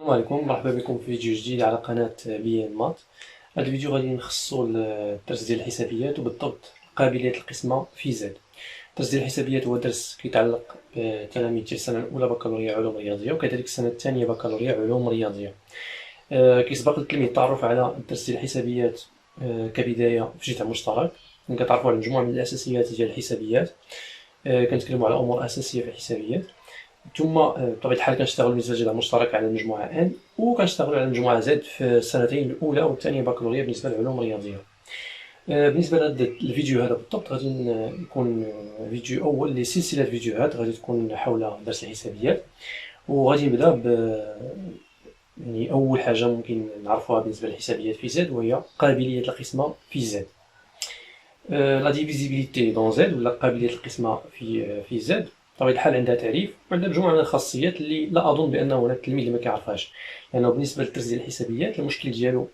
السلام عليكم، مرحبا بكم في فيديو جديد على قناة بي ان مات. هذا الفيديو غادي نخصو الدرس ديال الحسابيات وبالضبط قابلية القسمة في زد. الدرس ديال الحسابيات هو درس كيتعلق بتلاميذ ديال السنة الأولى بكالوريا علوم رياضية وكذلك السنة الثانية بكالوريا علوم رياضية. كيسبق للتلميذ التعرف على الدرس ديال الحسابيات كبداية في جهة مشترك. كنتعرفوا على مجموعة من الأساسيات ديال الحسابيات، كنتكلموا على أمور أساسية في الحسابيات، ثم بطبيعة الحال كنشتغلوا بالنسبة للجهة المشتركة على المجموعة ان وكنشتغلوا على المجموعة زد في السنتين الأولى والثانية بكالوريا بالنسبة للعلوم الرياضية. بالنسبة لهذا الفيديو هذا بالضبط غادي يكون فيديو أول لسلسلة فيديوهات غادي تكون حول درس الحسابيات، وغادي نبدا يعني أول حاجة ممكن نعرفوها بالنسبة للحسابيات في زد وهي قابلية القسمة في زد. لا ديفيزيبيليتي دون زد ولا قابلية القسمة في زد بطبيعة الحال عندها تعريف وعندها مجموعة من الخاصيات اللي لا أظن بأن هناك تلميذ اللي ما كيعرفهاش، لأنه بالنسبة للدرس ديال الحسابيات المشكل ديالو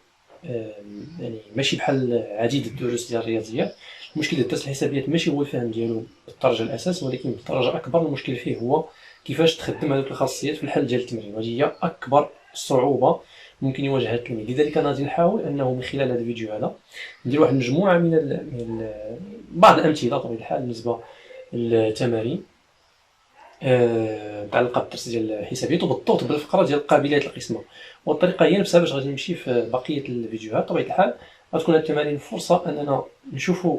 يعني ماشي بحال عديد الدروس ديال الرياضيات. المشكل ديال درس الحسابيات ماشي هو الفهم ديالو بالدرجة الأساس، ولكن بالدرجة أكبر المشكل فيه هو كيفاش تخدم هذوك الخاصيات في الحل ديال التمرين، وهذه هي أكبر صعوبة ممكن يواجهها التلميذ. لذلك أنا غادي نحاول أنه من خلال هذا الفيديو هذا ندير واحد المجموعة من بعض الأمثلة بطبيعة الحال بالنسبة للتمارين متعلقة بالدرس ديال الحسابيات وبالضبط بالفقرة ديال قابلية القسمة. والطريقة هي نفسها باش غادي نمشي في بقية الفيديوهات. بطبيعة الحال غتكون هاد التمارين فرصة أننا نشوفوا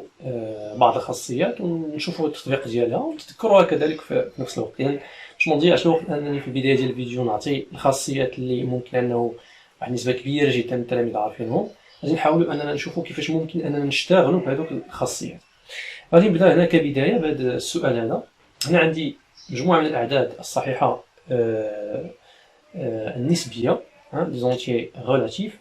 بعض الخاصيات ونشوفوا التطبيق ديالها ونتذكروها كذلك في نفس الوقت، يعني باش ما نضيعش الوقت أنني في البداية ديال الفيديو نعطي الخاصيات اللي ممكن أنه واحد النسبة كبيرة جدا من التلاميذ عارفينهم. غادي نحاولوا أننا نشوفوا كيفاش ممكن أننا نشتغلوا بهذوك الخاصيات. غادي نبدا هنا كبداية بهذا السؤال هذا. هنا عندي مجموعة من الأعداد الصحيحة النسبية des entiers relatifs.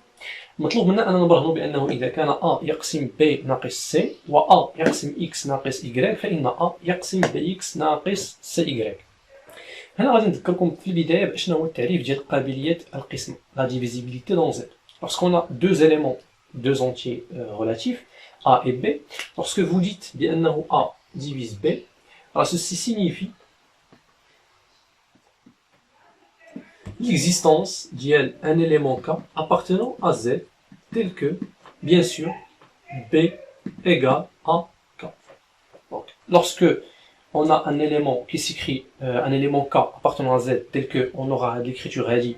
مطلوب منا أننا نبرهنوا بأنه إذا كان A يقسم B ناقص C و A يقسم X ناقص Y فإن A يقسم BX ناقص CY. هنا غادي نذكركم في البداية بأشنا هو التعريف ديال قابلية القسمة la divisibilité dans Z. Lorsqu'on a deux éléments, deux entiers relatifs A et B, lorsque vous dites بأنه A divise B, alors ceci signifie l'existence d'un élément K appartenant à Z tel que, bien sûr, B égale à K. Donc, lorsque on a un élément qui s'écrit, un élément K appartenant à Z tel que on aura l'écriture هذه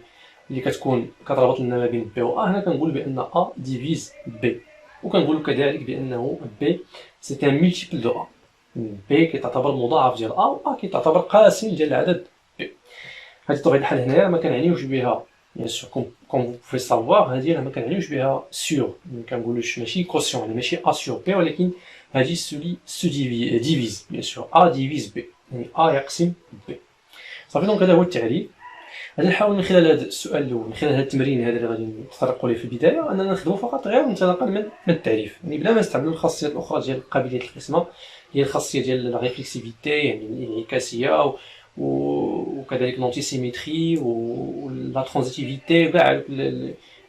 اللي كتكون كتربط لنا ما بين B و A، هنا كنقول بأن A divise B، وكنقول كذلك بأنه B c'est un multiple de A. B كتعتبر مضاعف ديال A و A كتعتبر قاسم ديال العدد B. هذه بطبيعة الحال هنايا ما كنعنيوش بها bien sûr comme vous pouvez savoir هذه ما كنعنيوش بها sur، ما كنقولوش ماشي كوسيون يعني ماشي A sur B، ولكن هذه se divise bien sûr A divise B، يعني A يقسم B. صافي دونك هذا هو التعريف. غادي نحاول من خلال هذا السؤال الاول، من خلال هذا التمرين هذا اللي غادي نتطرقوا ليه في البدايه، اننا نخدموا فقط غير انطلاقا من التعريف، يعني بلا ما نستعملوا الخاصيات الاخرى ديال قابليه القسمه، هي الخاصيه ديال لا ريفلكسيفيتي يعني الانعكاسيه وكذلك لونتيسيميتري ولا ترانزيتيفيتي وكاع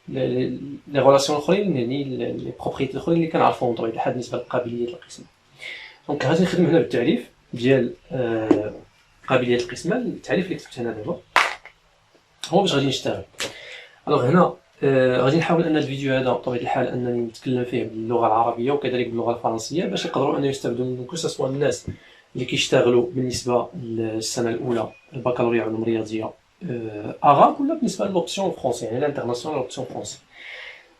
لي غولاسيون الاخرين، يعني لي بروبريتي الاخرين اللي كنعرفوهم بطبيعه الحال بالنسبه لقابليه القسمه. دونك غادي نخدم هنا بالتعريف ديال قابليه القسمه. التعريف اللي كتبت هنا دابا هو باش غادي نشتغل. الوغ هنا غادي نحاول ان الفيديو هذا بطبيعه الحال انني نتكلم فيه باللغه العربيه وكذلك باللغه الفرنسيه باش يقدروا ان يستافدوا منه كو سوا الناس اللي كيشتغلوا بالنسبه للسنه الاولى البكالوريا علوم رياضيه اغاب، ولا بالنسبه للوبسيون فرونسي يعني الانترناسيونال لوبسيون فرونسي.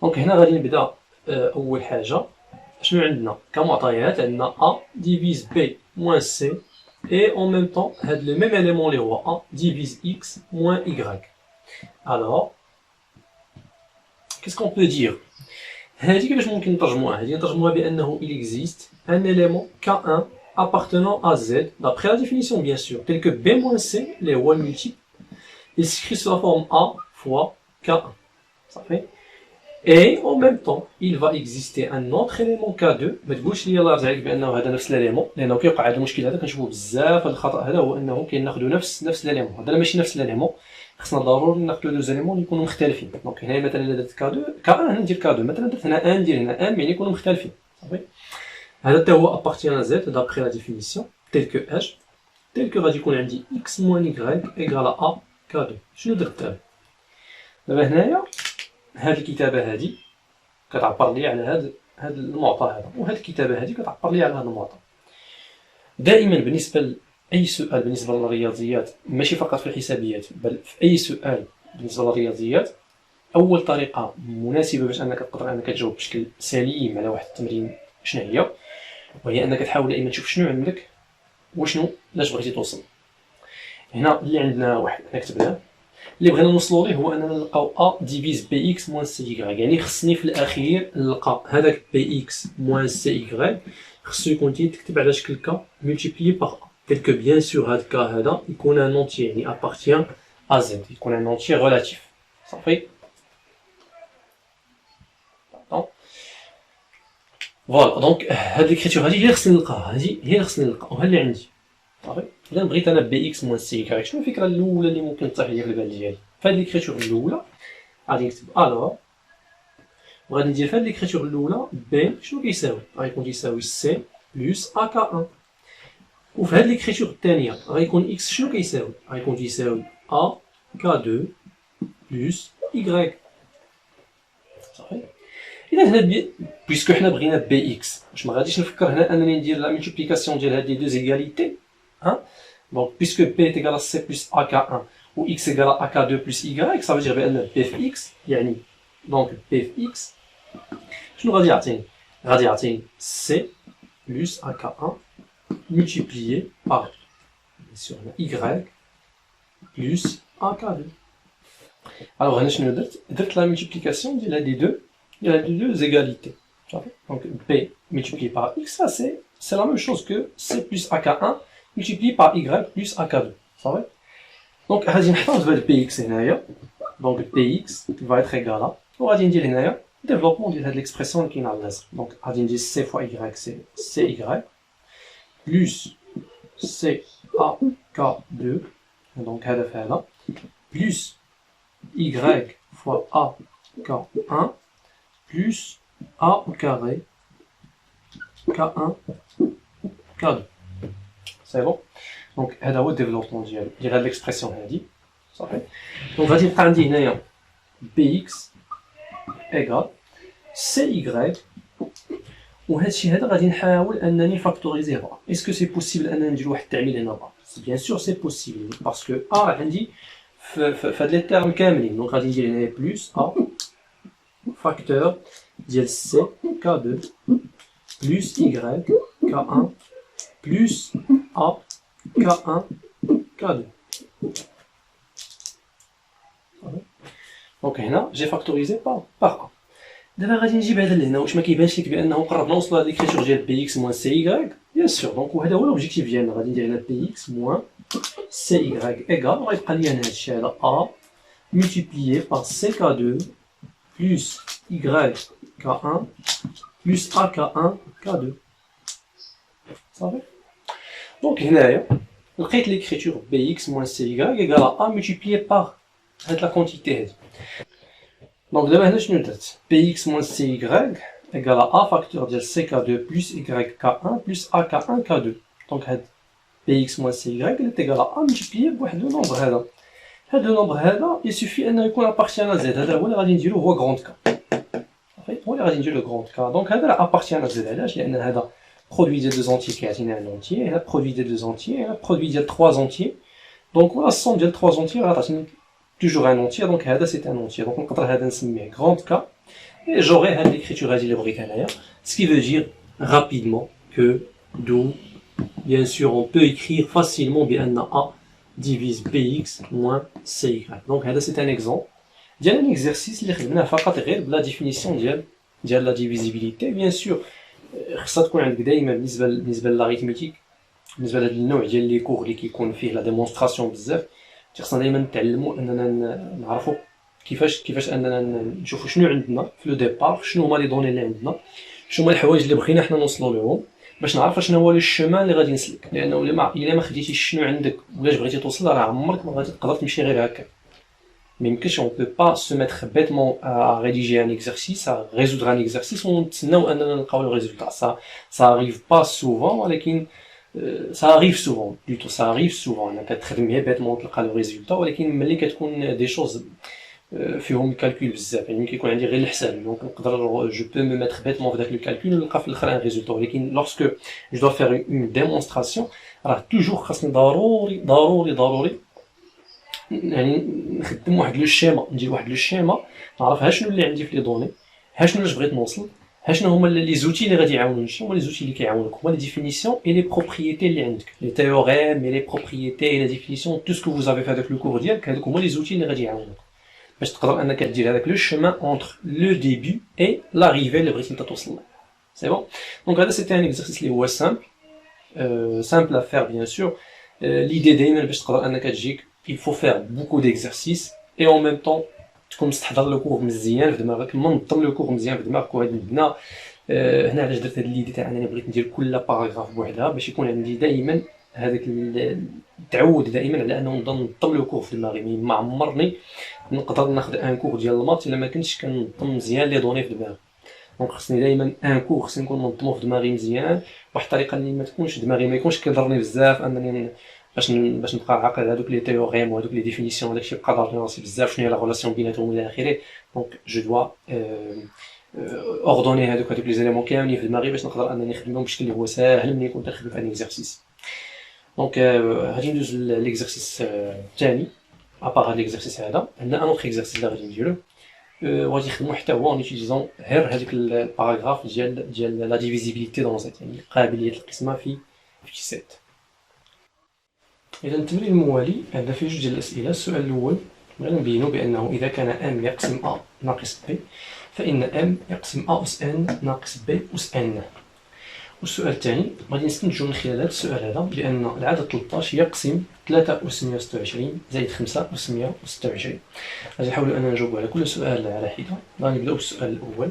دونك هنا غادي نبدا. اول حاجه شنو عندنا كمعطيات؟ عندنا A divise B moins C et en même temps هاد le même élément اللي هو A divise X moins Y. Alors qu'est-ce qu'on peut dire؟ هذه كيفاش ممكن نترجموها؟ هذه نترجموها بأنه il existe un élément K1 appartenant à Z d'après la définition bien sûr tel que B moins C les هو multiple il s'écrit sous la forme A fois K1. Ça fait. Et en même temps, il va exister un autre élément K2. ما تقولش لي الله يرضي عليك بانه هذا نفس الاليمون، لانه كيوقع هذا المشكل هذا كنشوفوا بزاف. هذا الخطا هذا هو انه كناخذوا نفس الاليمون، هذا ماشي نفس الاليمون، خصنا ضروري ناخذوا دوز اليمون يكونوا مختلفين. دونك هنا مثلا درت K1 ندير K2، مثلا درت هنا 1 ندير هنا 1 يعني يكونوا مختلفين. صافي. هذا حتى هو appartient à Z d'après la définition tel que H tel que غادي يكون عندي X moins Y égale à A K2. شنو درت دابا؟ دابا هنايا هاد الكتابه هادي كتعبر لي على هاد المعطى هذا، وهاد الكتابه هادي كتعبر لي على هاد المعطى. دائما بالنسبه لاي سؤال بالنسبه للرياضيات، ماشي فقط في الحسابيات بل في اي سؤال بالنسبه للرياضيات، اول طريقه مناسبه باش انك تقدر انك تجاوب بشكل سليم على واحد التمرين شنو هي؟ وهي انك تحاول دائما تشوف شنو عندك وشنو لاش بغيتي توصل. هنا اللي عندنا واحد نكتبناه، اللي بغينا نوصلوا ليه هو اننا نلقاو ا ديفيز بي اكس موان سي اي، يعني خصني في الاخير نلقى هذاك بي اكس موان سي اي، خصو يكون تكتب على شكل كا ملتيبليي باغ ا، تيل كو بيان سور هاد كا هذا يكون ان اونتيي، يعني ابارتيان ا زد، يكون ان اونتيي ريلاتيف. صافي. فوالا دونك هاد ليكريتور هادي هي اللي خصني نلقاها، هادي هي اللي خصني نلقاها وها اللي عندي. صافي. اذا بغيت انا بي اكس موان سي اي، شنو الفكره الاولى اللي ممكن تطيح ليا في البال ديالي؟ فهاد ليكريتور الاولى غادي نكتب الوغ، وغادي ندير في هاد ليكريتور الاولى بي شنو كيساوي؟ غيكون كيساوي سي بلس ا كا 1. وفي هاد ليكريتور الثانيه غيكون اكس شنو كيساوي؟ غيكون كيساوي ا كا 2 بلس y. صافي. اذا هنا بيسكو حنا بغينا بي اكس، واش ما غاديش نفكر هنا انني ندير لا ملتيبليكاسيون ديال هاد لي دو زيغاليتي، ها؟ دونك بيسكو بي ايكال سي بلس ا كا 1 و اكس ايكال ا كا 2 بلس y، صافي دير بان بي في اكس يعني دونك بي في اكس شنو غادي يعطيني؟ غادي يعطيني سي بلس ا كا 1 multiplié par bien sûr y plus a k 2. Alors هنا شنو درت la multiplication ديال هاد لي دو égalités. Donc b multiplié par x, ça c'est la même chose que c plus a k 1 multiplié par y plus a k 2. صافي. دونك غادي نحفظ هاد bx هنايا، دونك bx va être égal à، وغادي ندير هنايا développement ديال هاد l'expression اللي كاينه على اليسار. دونك غادي ندير c fois y c'est cy plus c a k 2 donc هذا في هذا plus y fois a k 1 plus a au carré k 1 k 2. C'est bon. Donc هذا هو الديفلوبمون ديال هاد ليكسبرسيون هادي. صافي. دونك غادي يبقى عندي هنايا bx égal cy، وهذا الشيء هذا غادي نحاول انني فاكتوريزيه بقى. اسكو سي بوسيبل اننا ندير واحد التعميل هنا بقى؟ بيان سور سي بوسيبل باسكو ا عندي في هاد لي تيرم كاملين، دونك غادي ندير هنا بلس ا فاكتور ديال سي ك 2 بلس y ك 1 بلس ا ك 1 ك 2. دونك هنا جي فاكتوريزي باغ ا. دابا غادي نجيب هذا لهنا، واش ما كيبانش لك بانه قربنا نوصلوا لهاد ليكريتور ديال بي اكس موان سي اي؟ بيان سور. دونك وهذا هو لوبجيكتيف ديالنا، غادي ندير هنا بي اكس موان سي اي ايكال، وغيبقى لي هنا هاد الشيء هذا ا ملتيبليي بار سي ك 2 بلس y ك 1 بلس ا ك 1 ك 2. صافي. دونك هنايا لقيت ليكريتور بي اكس موان سي اي ايكال ا ملتيبليي بار هاد لا كونتيتي هادي. دونك دابا هنا شنو درت؟ بي اكس موان سي اي ايكال ا فاكتور ديال سي ك 2 بلس y ك 1 بلس ا ك 1 ك 2. دونك هاد بي اكس موان سي اي قلت ايكال ا ملتيبليي بواحد لو نومبر هذا. هاد لو نومبر هذا يسوفي انه يكون ابارتيان ا زد، هذا هو اللي غادي نديرو هو غروند كا. صافي. هو اللي غادي ندير لو غروند كا. دونك هذا راه ابارتيان ا زد، علاش؟ لان هذا برودوي ديال دو زونتيي كيعطينا ان اونتيي، هنا برودوي ديال دو زونتيي، هنا برودوي ديال 3 زونتيي. دونك ولا الصوم ديال 3 زونتيي غتعطيني toujours un entier, donc هذا c'est un entier. Donc نقدر هذا نسميه grand K et j'aurai هاد l'écriture هادي اللي بغيت انايا. Ce qui veut dire rapidement que d'où bien sûr on peut écrire facilement بان A divise BX moins CY. Donc هذا c'est un exemple ديال un exercice اللي خدمناه فقط غير بلا définition ديال la divisibilité. Bien sûr خصها تكون عندك دائما بالنسبه للاريثميتيك، بالنسبه لهذا النوع ديال لي كور اللي كيكون فيه لا ديمونستراسيون بزاف، خصنا دائما نتعلموا اننا نعرفوا كيفاش اننا نشوفوا شنو عندنا في لو ديبار، شنو هما لي دوني اللي عندنا، شنو هما الحوايج اللي بغينا حنا نوصلوا لهم، باش نعرف شنو هو لو الشمان اللي غادي نسلك. لانه الا ما خديتيش شنو عندك ولاش بغيتي توصل راه عمرك ما غادي تقدر تمشي غير هكا. ما يمكنش اون بو با سو ميتر بيتمون ا ريديجي ان اكزرسيس ا ريزودر ان اكزرسيس ونتسناو اننا نلقاو لو ريزولتا. سا اريف با سوفون، ولكن ça arrive souvent, plutôt ça arrive souvent انك تخدم غير بيتمون تلقى لو ريزولتا، ولكن ملي كتكون دي شوز فيهم كالكول بزاف يعني كيكون عندي غير الحساب دونك نقدر جو بو مي ميتر بيتمون في داك لو كالكول ونلقى في الاخر ان ريزولتا ولكن لورسكو جو دو فير اون ديمونستراسيون راه توجور خاصني ضروري يعني نخدم واحد لو شيما ندير واحد لو شيما نعرف ها شنو اللي عندي في لي دوني ها شنو اللي بغيت نوصل ها شنو هما لي زوتي اللي غادي يعاونوني شنو هما لي زوتي اللي كيعاونوك هما لي ديفينيسيون اي لي بروبريتي اللي عندك لي تيوريم اي لي بروبريتي اي لي ديفينيسيون تو سكو فوز افي في هذاك لو كور ديالك هذوك هما لي زوتي اللي غادي يعاونوك باش تقدر انك دير هذاك لو شومان اونتر لو ديبي اي لاريفي اللي بغيتي انت توصل لها سي بون دونك هذا سيتي ان اكزرسيس اللي هو سامبل سامبل ا فير بيان سور ليدي دائما باش تقدر انك تجيك il faut faire beaucoup d'exercices et en même temps تكون مستحضر لو كور مزيان في دماغك منظم لو كور مزيان في دماغك وهاد المبنى هنا علاش درت هاد ليدي تاع انني بغيت ندير كل باراغراف بوحدها باش يكون عندي دائما هذاك تعود دائما على انه نظم لو كور في دماغي ما عمرني نقدر ناخذ ان كور ديال المات الا ما كنتش كنظم مزيان لي دوني في دماغي دونك خصني دائما ان كور خصني نكون منظمو في دماغي مزيان بواحد الطريقه اللي ما تكونش دماغي ما يكونش كيضرني بزاف انني باش نبقى عاقل هذوك لي تيوريم وهذوك لي ديفينيسيون داكشي يبقى ضارني راسي بزاف شنو هي لا ريلاسيون بيناتهم الى اخره دونك جو دوا اوردوني هذوك لي زيليمون كاملين في دماغي باش نقدر انني نخدمهم بشكل اللي هو ساهل ملي كنت نخدم في ان اكزرسيس دونك غادي ندوز ليكزرسيس الثاني ابار هاد ليكزرسيس هذا عندنا ان اوتر اكزرسيس اللي غادي نديرو وغادي نخدمو حتى هو اون يوتيليزون غير هذيك الباراغراف ديال لا ديفيزيبيليتي دون زيت يعني قابليه القسمه في سيت إذا التمرين الموالي عندنا فيه جوج ديال الأسئلة السؤال الأول غادي نبينو بأنه إذا كان M يقسم A ناقص B فإن M يقسم A أس N ناقص B أس N والسؤال الثاني غادي نستنتجو من خلال هذا السؤال هذا بأن العدد 13 يقسم 3 أس 126 زائد 5 أس 126 غادي نحاولو أننا نجاوبو على كل سؤال على حدة غادي نبداو بالسؤال الأول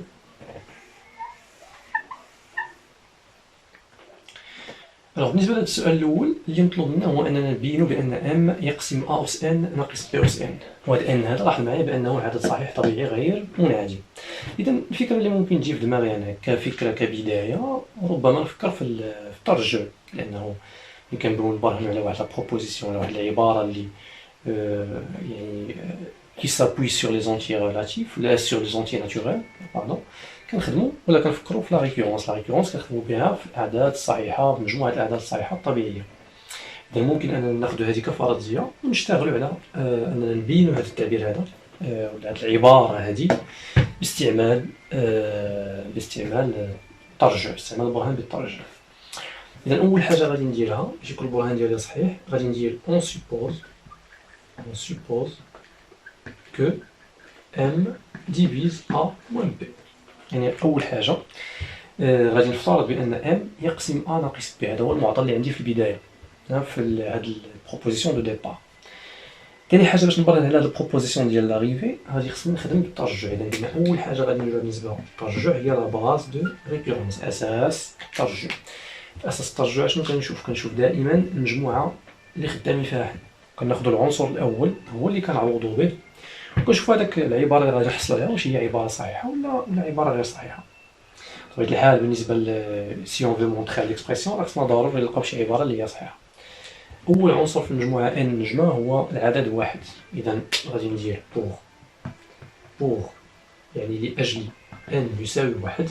بالنسبة لهذا السؤال الأول اللي مطلوب منا هو أننا نبينو بأن M يقسم A أس N ناقص B أس N وهذا N هذا لاحظ معايا بأنه عدد صحيح طبيعي غير منعدم إذا الفكرة اللي ممكن تجي في دماغي أنا كفكرة كبداية ربما نفكر في الترجع لأنه ملي كنبغيو نبرهنو على واحد لابروبوزيسيون على واحد العبارة اللي يعني qui s'appuie sur les entiers relatifs لا sur les entiers naturels pardon كنخدمو ولا كنفكروا في لا ريكورونس كنخدمو بها في الاعداد الصحيحه في مجموعه الاعداد الصحيحه الطبيعيه اذا ممكن اننا ناخذ هذه كفرضيه ونشتغلوا على اننا نبينوا هذا التعبير هذا ولا هذه العباره هذه باستعمال الترجع باستعمال البرهان بالترجع اذا اول حاجه غادي نديرها باش يكون البرهان ديالي صحيح غادي ندير اون سوبوز que M divise A moins B يعني أول حاجة غادي نفترض بأن M يقسم A ناقص B هذا هو المعطى اللي عندي في البداية في هاد البروبوزيسيون دو ديبار ثاني حاجة باش نبرهن على هاد البروبوزيسيون ديال لاريفي غادي خصني نخدم بالترجع إذا قلنا أول حاجة غادي نديرها بالنسبة للترجع هي لا باز دو ريكورونس أساس الترجع في أساس الترجع شنو كنشوف دائما المجموعة اللي خدامين فيها حنا كناخدو العنصر الأول هو اللي كنعوضو به وكنشوف هذاك العباره اللي غادي نحصل عليها واش هي عباره صحيحه ولا عباره غير صحيحه بطبيعه الحال بالنسبه سي اون في مونطري ليكسبرسيون راه خصنا ضروري نلقاو شي عباره اللي هي صحيحه اول عنصر في المجموعه ان نجمه هو العدد واحد اذا غادي ندير بور يعني لاجل ان يساوي واحد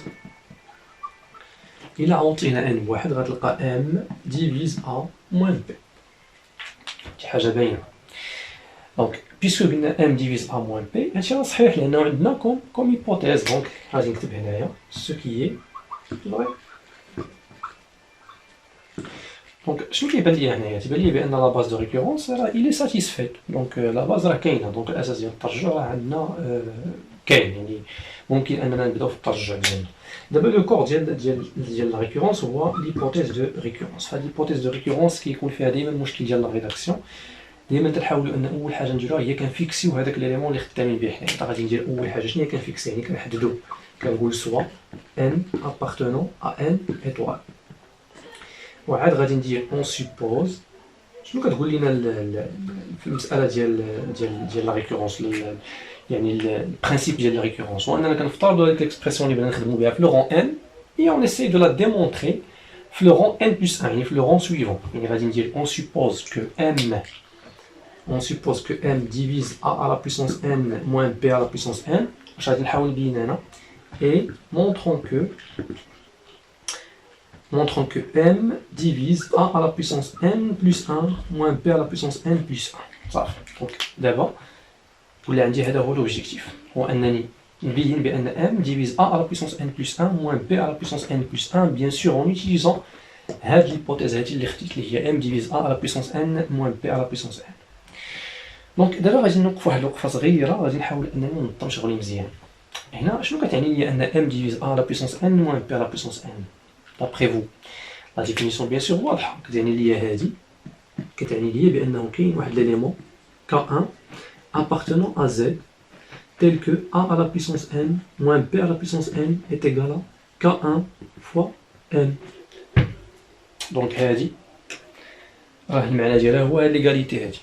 الى عوضتينا ان بواحد غتلقى ام ديفيز ا موان بي شي حاجه باينه دونك بيسكو قلنا m divise a moins b هادشي راه صحيح لانه عندنا كوم هيبوتيز دونك غادي نكتب هنايا سو كي فري دونك شنو كيبان ليا هنايا تيبان ليا بان لا باز دو ريكورونس راه الي ساتيسفيت دونك لا باز راه كاينه دونك الاساس ديال الترجع راه عندنا كاين يعني ممكن اننا نبداو في الترجع ديالنا دابا لو كور ديال لا ريكورونس هو ليبوتيز دو ريكورونس هاد ليبوتيز دو ريكورونس كيكون فيها دائما المشكل ديال لا ريداكسيون دائما تنحاولوا ان اول حاجه نديروها هي كنفيكسيو هذاك ليليمون اللي خدامين به حنا حتى غادي ندير اول حاجه شنو هي كنفيكسي يعني كنحددو كنقول سوا ان ابارتونون ا ان ايطوال وعاد غادي ندير اون سوبوز شنو كتقول لنا في المساله ديال لا ريكورونس يعني البرانسيپ ديال لا ريكورونس هو اننا كنفترضوا هذيك ليكسبرسيون اللي بغينا نخدموا بها في لو رون ان اي اون اساي دو لا ديمونطري في لو رون ان بلس 1 يعني في لو رون سويفون يعني غادي ندير اون سوبوز كو ام on suppose que m divise a à la puissance n moins b à la puissance n. Et montrons que m divise a à la puissance n plus 1 moins b à la puissance n plus 1. صافي. Donc d'abord, ولا عندي هذا هو l'objectif, هو أنني نبين بأن m divise a à la puissance n plus 1 moins b à la puissance n plus 1, bien sûr en utilisant هذه l'hypothèse هذه اللي خديت اللي هي m divise a à la puissance n moins b à la puissance n. دونك دابا غادي نوقفوا واحد الوقفه صغيره، غادي نحاول انني ننظم شغلي مزيان. هنا شنو كتعني لي ان m divise a à la puissance n moins b à la puissance n d'après vous؟ لا ديفينيسيون بيان سور واضحه، كتعني لي هذه، كتعني لي بانه كاين واحد ليليمون K1 appartenant à Z tel que a à la puissance n moins b à la puissance n est égal à K1 fois n. دونك هذه راه المعنى ديالها هو ليغاليتي هذه.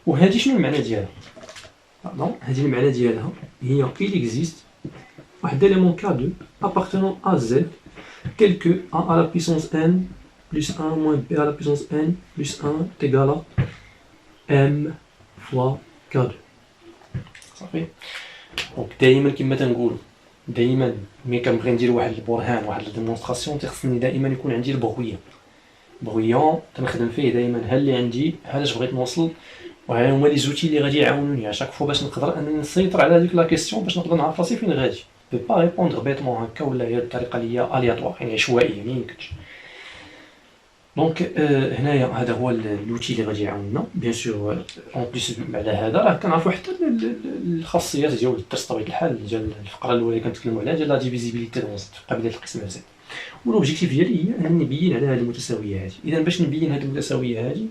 وهذه شنو المعنى ديالها؟ باردون، هذه المعنى ديالها هي il existe واحد élément K2 appartenant à Z tel que a à la puissance n plus 1 moins b à la puissance n plus 1 est égal à m fois K2. صافي. دونك دائما كما تنقولوا، دائما ملي كنبغي ندير واحد البرهان واحد الديمونستراسيون تيخصني دائما يكون عندي البغويه. بغويون تنخدم فيه دائما ها اللي عندي، ها اش بغيت نوصل، وها هما لي زوتي اللي غادي يعاونوني اشاك فوا باش نقدر انني نسيطر على هذيك لا كيسيون، باش نقدر نعرف راسي فين غادي. بو با ريبوندر بيتمون هكا ولا هي الطريقه اللي هي الياتوار يعني عشوائيه ما يمكنش. دونك هنايا هذا هو لوتي اللي غادي يعاوننا بيان سور. اون بليس على هذا راه كنعرفوا حتى الخاصيات ديال التست بطبيعه الحال ديال الفقره الاولى اللي كنتكلموا عليها ديال لا ديفيزيبيليتي دون في بدايه القسم هذا. والاوبجيكتيف ديالي هي انني نبين على هذه المتساويه هذه. اذا باش نبين هذه المتساويه هذه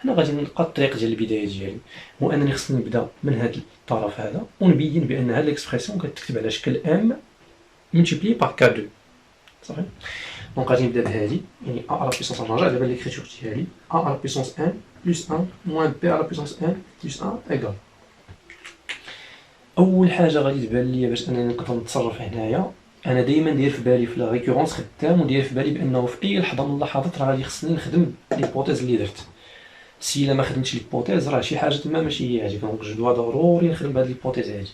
هنا غادي نلقى الطريق ديال البدايه ديالي، هو انني خصني نبدا من هذا الطرف هذا ونبين بان هذه الاكسبرسيون كتكتب على شكل ام ملتيبلي بار كا 2. صافي. دونك غادي نبدا بهذه يعني a à la puissance n، نرجع دابا ليكريتور ديالي a à la puissance n plus 1 moins b à la puissance n plus 1 égal. اول حاجه غادي تبان لي باش انني نقدر نتصرف هنايا، انا دائما داير في بالي في لا ريكورونس خدام، وداير في بالي بانه في اي لحظه من اللحظات راه غادي خصني نخدم ليبوتيز اللي درت. سي الا ما خدمتش ليبوتيز راه شي حاجه تما ماشي هي هذيك، دونك جو دوا ضروري نخدم بهاد ليبوتيز هادي.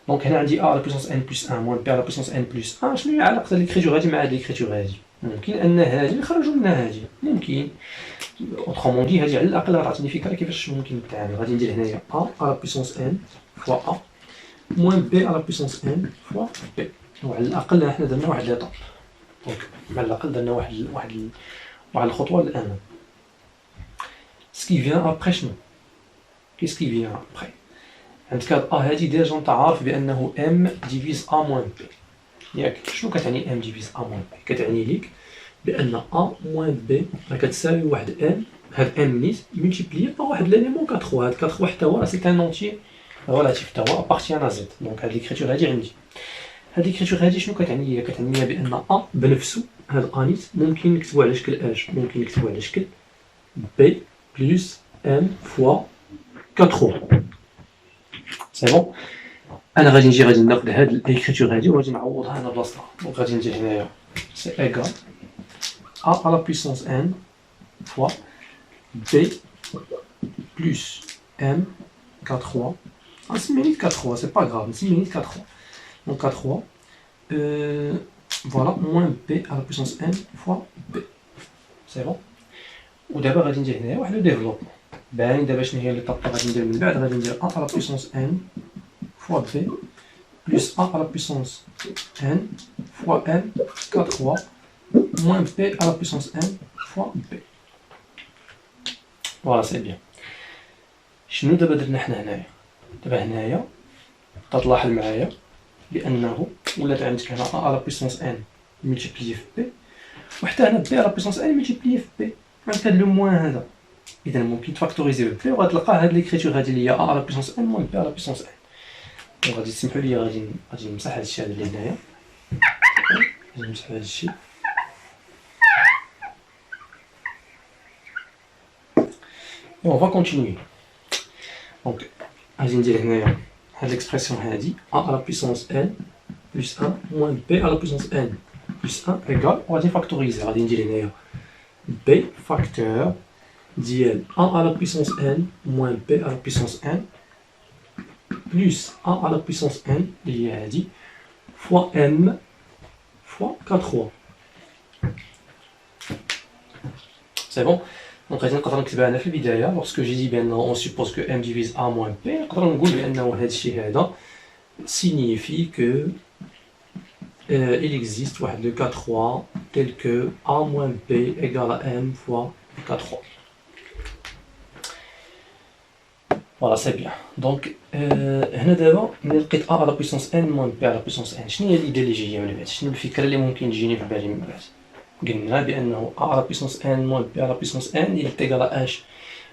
دونك هنا عندي a à la puissance n plus 1 moins b à la puissance n plus 1. شنو هي علاقه ليكريتور هادي مع هاد ليكريتور هادي؟ ممكن ان هادي نخرجوا منها هادي، ممكن اوترومون دي هادي على الاقل عطيني فكره كيفاش ممكن نتعامل. غادي ندير هنايا a à la puissance n fois a moins b à la puissance n fois b. وعلى الاقل حنا درنا واحد ليطاب، دونك على الاقل درنا واحد الخطوه للامام. سكي فيان ابري شنو؟ كيسكي فيان ابري؟ عندك هاد هادي ديجا انت عارف بانه ام ديفيز ا موان بي، ياك؟ شنو كتعني ام ديفيز ا موان بي؟ كتعني ليك بان ا موان بي راه كتساوي واحد ام، هاد ام نيت ملتيبليي با واحد ليليمون 4. هاد 4 حتى هو راه سي ان اونتيي ريلاتيف، حتى هو ابارتيان ا زد. دونك هاد ليكريتور هادي عندي، هاد ليكريتور هادي شنو كتعني ليا؟ كتعني ليا بان ا بنفسو هاد ا نيت ممكن نكتبو على شكل اش، ممكن نكتبو على شكل بي بلس ام فوا 4. سي بون. انا غادي ناخذ هاد ليكريتور هادي وغادي نعوضها هنا بلاصتها. دونك غادي ندير هنايا سي ايغال a à la puissance n fois b plus m 4. نسميه 4 c'est pas grave، نسميه 4. donc 4 voilà moins b à la puissance n fois b. c'est bon. ودابا غادي ندير هنايا واحد لو ديفلوبمون باين دابا شنو هي اللي طابطه غادي ندير من بعد. غادي ندير a à la puissance n fois b plus a à la puissance n fois m 4 moins b à la puissance n fois b. فوالا سي بيان. شنو دابا درنا حنا هنايا؟ دابا هنايا تلاحظ معايا بانه ولات عندك هنا a à la puissance n ملتيبليي في b، وحتى هنا b à la puissance n ملتيبليي في b. عندك هاد لو موان هذا، اذا ممكن تفاكتوريزي ب وغتلقى هاد ليكريتور هادي اللي هي a à la puissance n moins b à la puissance n. وغادي تسمحوا لي غادي نمسح هاد الشيء هذا اللي هنايا، غادي نمسح هاد الشيء. Et on va continuer. Donc, غادي ندير هنايا هاد ليكسبرسيون هادي a à la puissance n plus 1 moins b à la puissance n plus 1 égale، وغادي نفاكتوريزي. غادي ندير هنايا b facteur ديال a à la puissance n moins b à la puissance n plus a à la puissance n اللي هي هادي fois m fois k3. C'est bon? Donc غادي نقدر نكتبها هنا في البداية. Lorsque j'ai dit on suppose que m divise a moins b, نقدر نقول بأنه هذا الشيء هذا signifie que il existe le K3 tel que a moins b égale à m fois K3. Voilà, c'est bien. Donc, هنا دابا ملي لقيت a à la puissance n moins b à la puissance n، شنو هي الإيديا اللي جاية من بعد؟ شنو الفكرة اللي ممكن تجيني في بالي من بعد؟ قلنا بأنه a à la puissance n moins b à la puissance n il est égal à h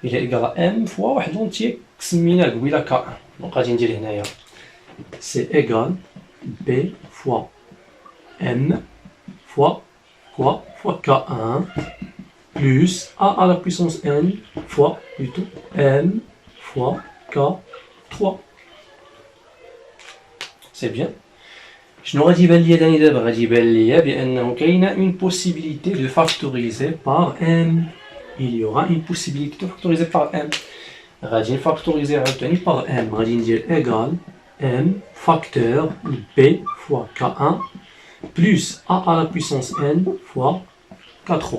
il est égal à m fois واحد لونتيي سميناه قبيله k1. دونك غادي ندير هنايا c'est égal b fois m fois quoi fois k1 plus a à la puissance n fois plutôt m fois k3. C'est bien. شنو غادي يبان ليا ثاني دابا؟ غادي يبان ليا بأنه كاينة une possibilité de factoriser par m. Il y aura une possibilité de factoriser par m. غادي نفاكتوريزي عاوتاني par m. غادي ندير égal m facteur b fois k1 plus a à la puissance n fois k3.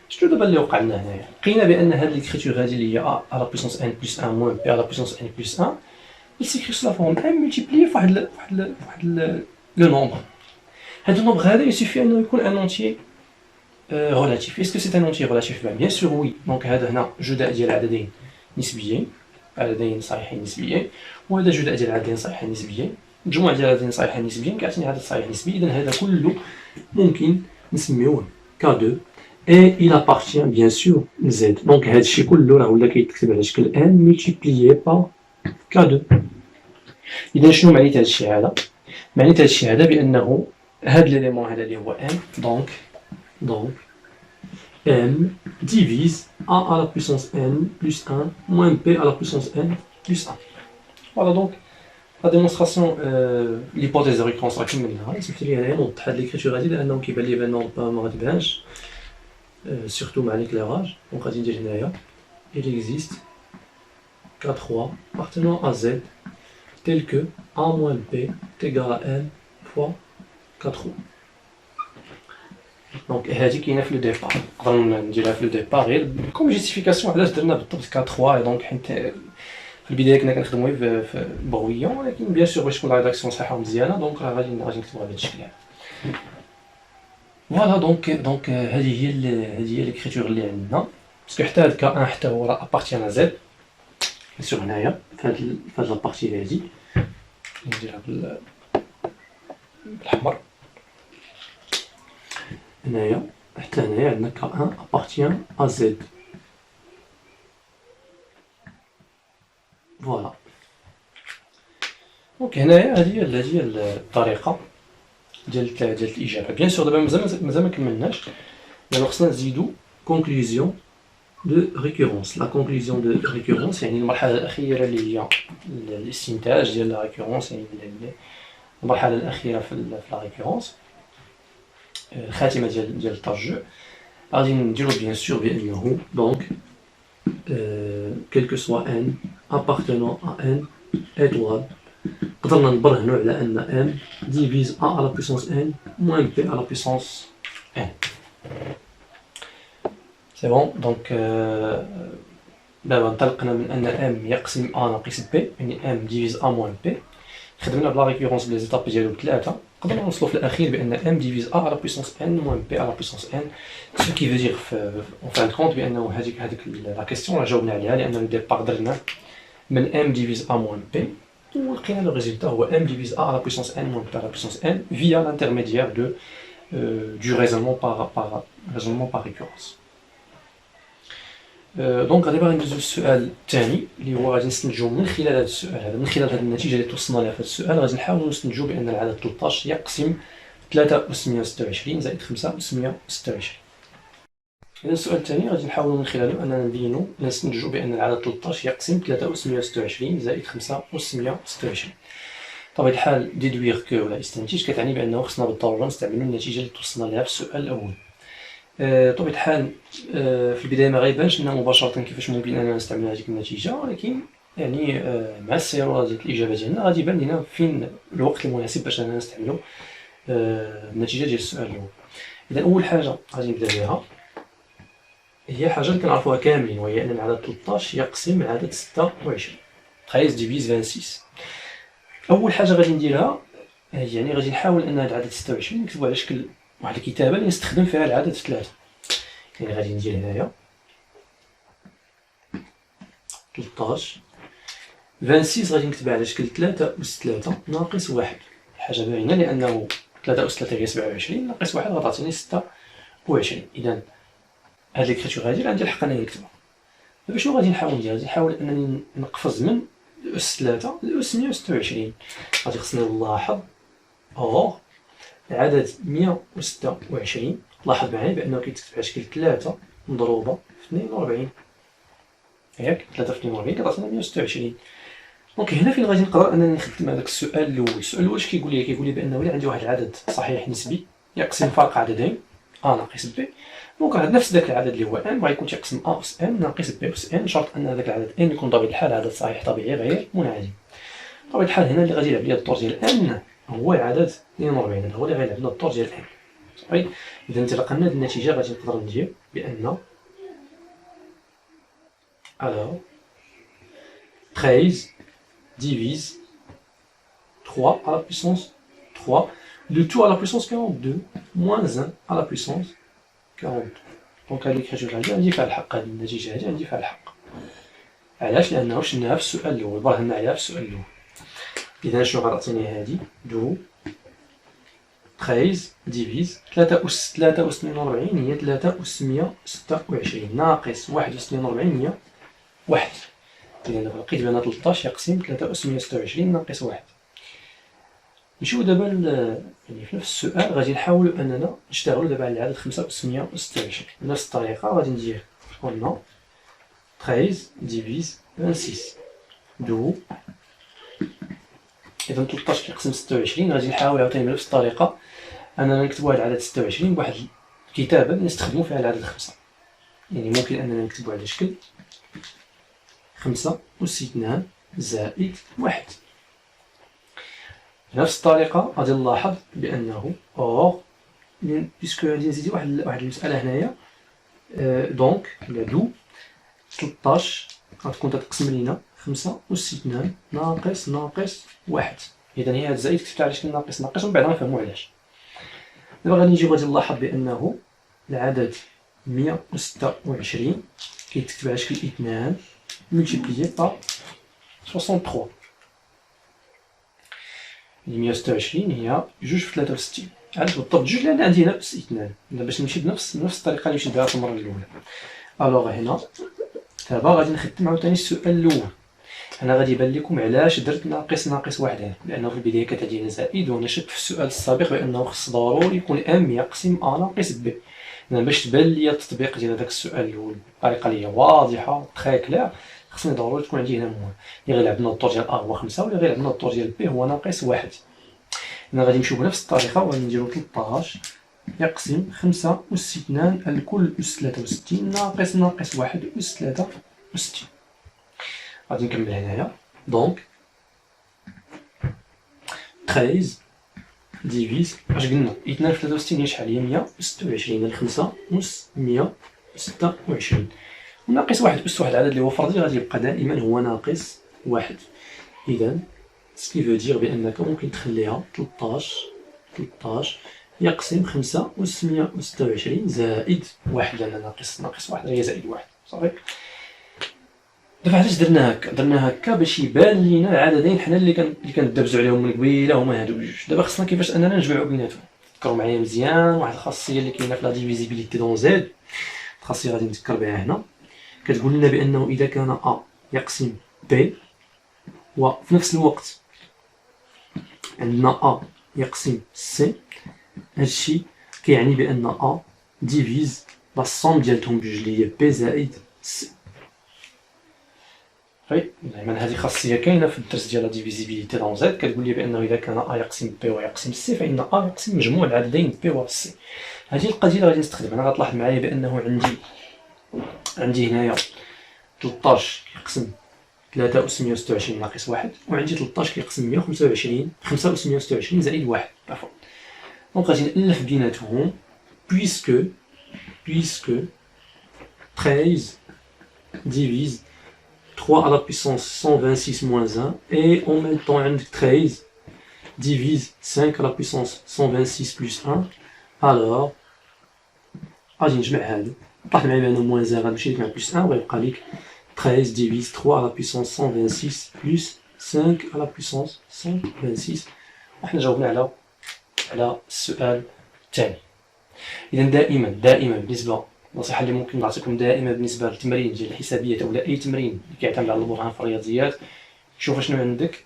شنو دابا اللي وقع لنا هنايا؟ لقينا بأن هاد ليكريتور هادي اللي هي a à la puissance n plus 1 moins b à la puissance n plus 1 il s'écrit sous la forme m multiplié par le nombre. هذا النومبر هذا il suffit انه يكون un entier relatif. Est-ce que c'est un entier relatif? Bien sûr oui. Donc هذا هنا جداء ديال عددين نسبيين، عددين صحيحين نسبيين، وهذا جداء ديال عددين صحيحين نسبيين، مجموع ديال عددين صحيحين نسبيين كيعطيني عدد صحيح نسبي. اذا هذا كله ممكن نسميوه K2 et il appartient bien sûr Z. Donc هذا الشيء كله راه ولا كيتكتب على شكل n multiplié par K2. إذا شنو معنيت هذا الشيء هذا؟ معنيت هذا الشيء هذا بأنه هذا الإليمون هذا اللي هو m donc m divise a à la puissance n plus 1 moins p à la puissance n plus 1. Voilà donc la démonstration l'hypothèse de récurrence راه كملناها. يسمح لي هنايا نوضح هاد ليكريتور هادي لأنه كيبان لي بأنه ما غتبانش surtout مع l'éclairage. Donc غادي ندير هنايا il existe K3 appartenant à Z tel que a moins b est égal à m fois K3. Donc هذه كاينه في لو ديبار، نقدر نديرها في لو ديبار غير كوم جيستيفيكاسيون علاش درنا بالضبط K3. دونك حيت في البدايه كنا كنخدموا في برويون، ولكن بيان سور باش تكون لا ريداكسيون صحيحه ومزيانه دونك راه غادي نكتبوها بهذا الشكل هذا. فوالا دونك هذه هي ليكريتور اللي عندنا، باسكو حتى هاد K1 حتى هو راه ابارتيان ا Z. بيان سور هنايا في هاد لابارتي هادي نديرها بالأحمر. هنايا حتى هنايا عندنا K1 appartient à Z. فوالا دونك هنايا هذه هي الطريقة ديال الإجابة. بيان سور دابا مازال ما كملناش، دابا خصنا نزيدو كونكلوزيون دو ريكورونس. لا كونكلوزيون دو ريكورونس يعني المرحلة الأخيرة اللي هي الاستنتاج ديال لا ريكورونس، يعني المرحلة الأخيرة في لا ريكورونس، الخاتمة ديال الترجع. غادي نديرو بيان سور بأنه دونك quel que soit n appartenant à n étoile قدرنا نبرهنو على أن m divise a à la puissance n moins p à la puissance n. C'est bon. donc دابا انطلقنا من أن m يقسم a ناقص b، يعني m divise a moins p. خدمنا بلا ريكورونس بلي زيتاب ديالو بثلاثة، قدرنا نوصلو في الأخير بأن m divise a à la puissance n moins p à la puissance n. ce qui veut dire en fin de compte بأنه هذيك لا كيستيون راه جاوبنا عليها، لأن لو ديبار درنا من m divise a moins p ولقينا لو ريزولتا هو m divise a à la puissance n moins p à la puissance n via l'intermédiaire du raisonnement par récurrence. دونك غادي باغي ندوزو للسؤال الثاني اللي هو غادي نستنتجو من خلال هذا السؤال هذا، من خلال هذه النتيجة اللي توصلنا لها في هذا السؤال، غادي نحاولو نستنتجو بأن العدد 13 يقسم 3 أس 126 زائد 5 أس 126. إذا السؤال الثاني غادي نحاولو من خلاله أننا نبينو نستنتجو بأن العدد 13 يقسم 3 أس 126 زائد 5 أس 126. بطبيعة الحال ديدوير كو ولا استنتج كتعني بأنه خصنا بالضرورة نستعملو النتيجة اللي توصلنا لها في السؤال الأول. بطبيعة الحال في البداية ما غيبانش لنا مباشرة كيفاش ممكن أننا نستعمل هذيك النتيجة، ولكن يعني مع السيرورة ديال الإجابة ديالنا غادي يبان لينا فين الوقت المناسب باش أننا نستعملو النتيجة ديال السؤال الأول. إذا أول حاجة غادي نبدا بها هي حاجة اللي كنعرفوها كاملين، وهي أن العدد 13 يقسم العدد 26. 13 ديفيز 26. أول حاجة غادي نديرها يعني غادي نحاول أن هذا العدد 26 نكتبو على شكل واحد الكتابة اللي نستخدم فيها العدد 3. يعني غادي ندير هنايا 13 26 غادي نكتبها على شكل 3 أس 3 ناقص 1. حاجة باينة لأنه 3 أس 3 هي 27 ناقص 1 غتعطيني 26. إذا هاد ليكريتور هادي عندي الحق أنني نكتبها. دابا شنو غادي نحاول ندير؟ غادي نحاول أنني نقفز من أس 3 لأس 126. غادي خصني نلاحظ العدد 126 لاحظ معايا بأنه كيتكتب على شكل 3 مضروبة في 42. ياك 3 في 42 كتعطينا 126. دونك هنا فين غادي نقدر انني نخدم هذاك السؤال الاول. السؤال الاول اش كيقول لي؟ كيقول لي بانه الا عندي واحد العدد صحيح نسبي يقسم فرق عددين ا ناقص ب، دونك هاد نفس داك العدد اللي هو ان غيكون تيقسم ا اس ان ناقص ب اس ان، شرط ان هذاك العدد ان يكون بطبيعه الحال عدد صحيح طبيعي غير منعدم. بطبيعه الحال هنا اللي غادي يلعب لي الدور ديال ان هو العدد 42، هذا هو اللي غيلعب لنا الدور ديال ان. صحيح. اذا انطلاقا من هذه النتيجه غادي نقدر ندير بان alors 13 divise 3 à la puissance 3, le tout à la puissance 42, moins 1 à la puissance 42. دونك هاد ليكريتور هادي عندي فيها الحق، هاد النتيجة هادي عندي فيها الحق. علاش؟ لأنه شفناها في السؤال الأول، برهنا عليها في السؤال الأول. إذا شنو غتعطيني هادي؟ دو 13 ديفيز 3 أس 3 أس 42 هي 3 أس 126 ناقص 1 أس 42 هي 1. إذا دابا لقيت بأن 13 يقسم 3 أس 126 ناقص 1. نمشيو دابا يعني في نفس السؤال غادي نحاولو أننا نشتغلو دابا على العدد 5 أس 126 بنفس الطريقة. غادي ندير قلنا 13 ديفيز 26 دو. إذا 13 كيقسم 26 غادي نحاول عاوتاني بنفس الطريقة أننا نكتبو هاد العدد 26 بواحد الكتابة اللي نستخدمو فيها العدد 5. يعني ممكن أننا نكتبو على شكل 5 أس 2 زائد 1. بنفس الطريقة غادي نلاحظ بأنه بيسكو غادي نزيد واحد المسألة هنايا. دونك لا دو 13 غتكون تتقسم لينا 5 أس 2 ناقص 1. إذا هي هاد الزائد كتبتها على شكل ناقص ومن بعد غنفهمو علاش. دابا غادي نجي غادي نلاحظ بأنه العدد 126 كيتكتب على شكل 2 multiplié par 63. 126 هي 2 في 63. علاش بالضبط 2؟ لأن عندي هنا أس 2. باش نمشي بنفس الطريقة اللي مشيت بها في المرة الأولى. ألوغ هنا دابا غادي نخدم عاوتاني السؤال الأول. أنا غادي يبان لكم علاش درت ناقص 1 هنا، لأنه في البداية كتعطينا زائد، وأنا شفت في السؤال السابق بأنه خص ضروري يكون ام يقسم ا ناقص ب. باش تبان لي التطبيق ديال هذاك السؤال الأول بطريقة اللي هي واضحة تخي كلير، خصني ضروري تكون عندي هنا موان. اللي غيلعب لنا الدور ديال ا هو 5، واللي غيلعب لنا الدور ديال بي هو ناقص 1. هنا غادي نمشيو بنفس الطريقة وغادي نديرو 13 يقسم 5 أس 2 الكل أس 63 ناقص 1 أس 63. غادي نكمل هنايا. دونك 13 ديفيز اش قلنا 2 في 63 هي شحال؟ هي 126. يعني 5 أس 126 وناقص 1 أس واحد العدد اللي هو فردي غادي يبقى دائما هو ناقص 1. إذا سكي فو دير بأنك ممكن تخليها 13 يقسم 5 أس 126 زائد 1، لأن ناقص 1 هي زائد 1. صافي. دابا علاش درنا هكا؟ باش يبان لينا العددين حنا اللي كندبزو عليهم من قبيله هما هادو بجوج. دابا خصنا كيفاش اننا نجمعو بيناتهم. تذكروا معايا مزيان واحد الخاصيه اللي كاينه في لا ديفيزيبيليتي دون زد. الخاصيه غادي نذكر بها هنا، كتقول لنا بانه اذا كان ا يقسم بي وفي نفس الوقت عندنا ا يقسم سي، هادشي كيعني بان ا ديفيز لا سوم ديالتهم بجوج اللي هي بي زائد سي. وي دائما هذه خاصيه كاينه في الدرس ديال لا ديفيزيبيليتي دون زد، كتقول لي بانه اذا كان ا يقسم بي ويقسم سي فان ا يقسم مجموع العددين بي و سي. هذه القضيه اللي غادي نستخدم. انا غتلاحظ معايا بانه عندي هنايا 13 كيقسم 3 أس 126 ناقص 1، وعندي 13 كيقسم 125 5 أس 126 زائد 1 عفوا. دونك غادي نألف بيناتهم puisque 13 divise 3 à la puissance 126 moins 1 et en même temps عندك 13 divise 5 à la puissance 126 plus 1. alors غادي نجمع هادو، طلع معايا بأنه موان 1 غتمشي لك مع بلس 1 وغيبقى لك 13 divise 3 à la puissance 126 plus 5 à la puissance 126. وحنا جاوبنا على السؤال الثاني. إذا دائما بالنسبة النصيحة اللي ممكن نعطيكم دائما بالنسبة للتمارين ديال الحسابيات أو أي تمرين اللي كيعتمد على البرهان في الرياضيات، شوف شنو عندك،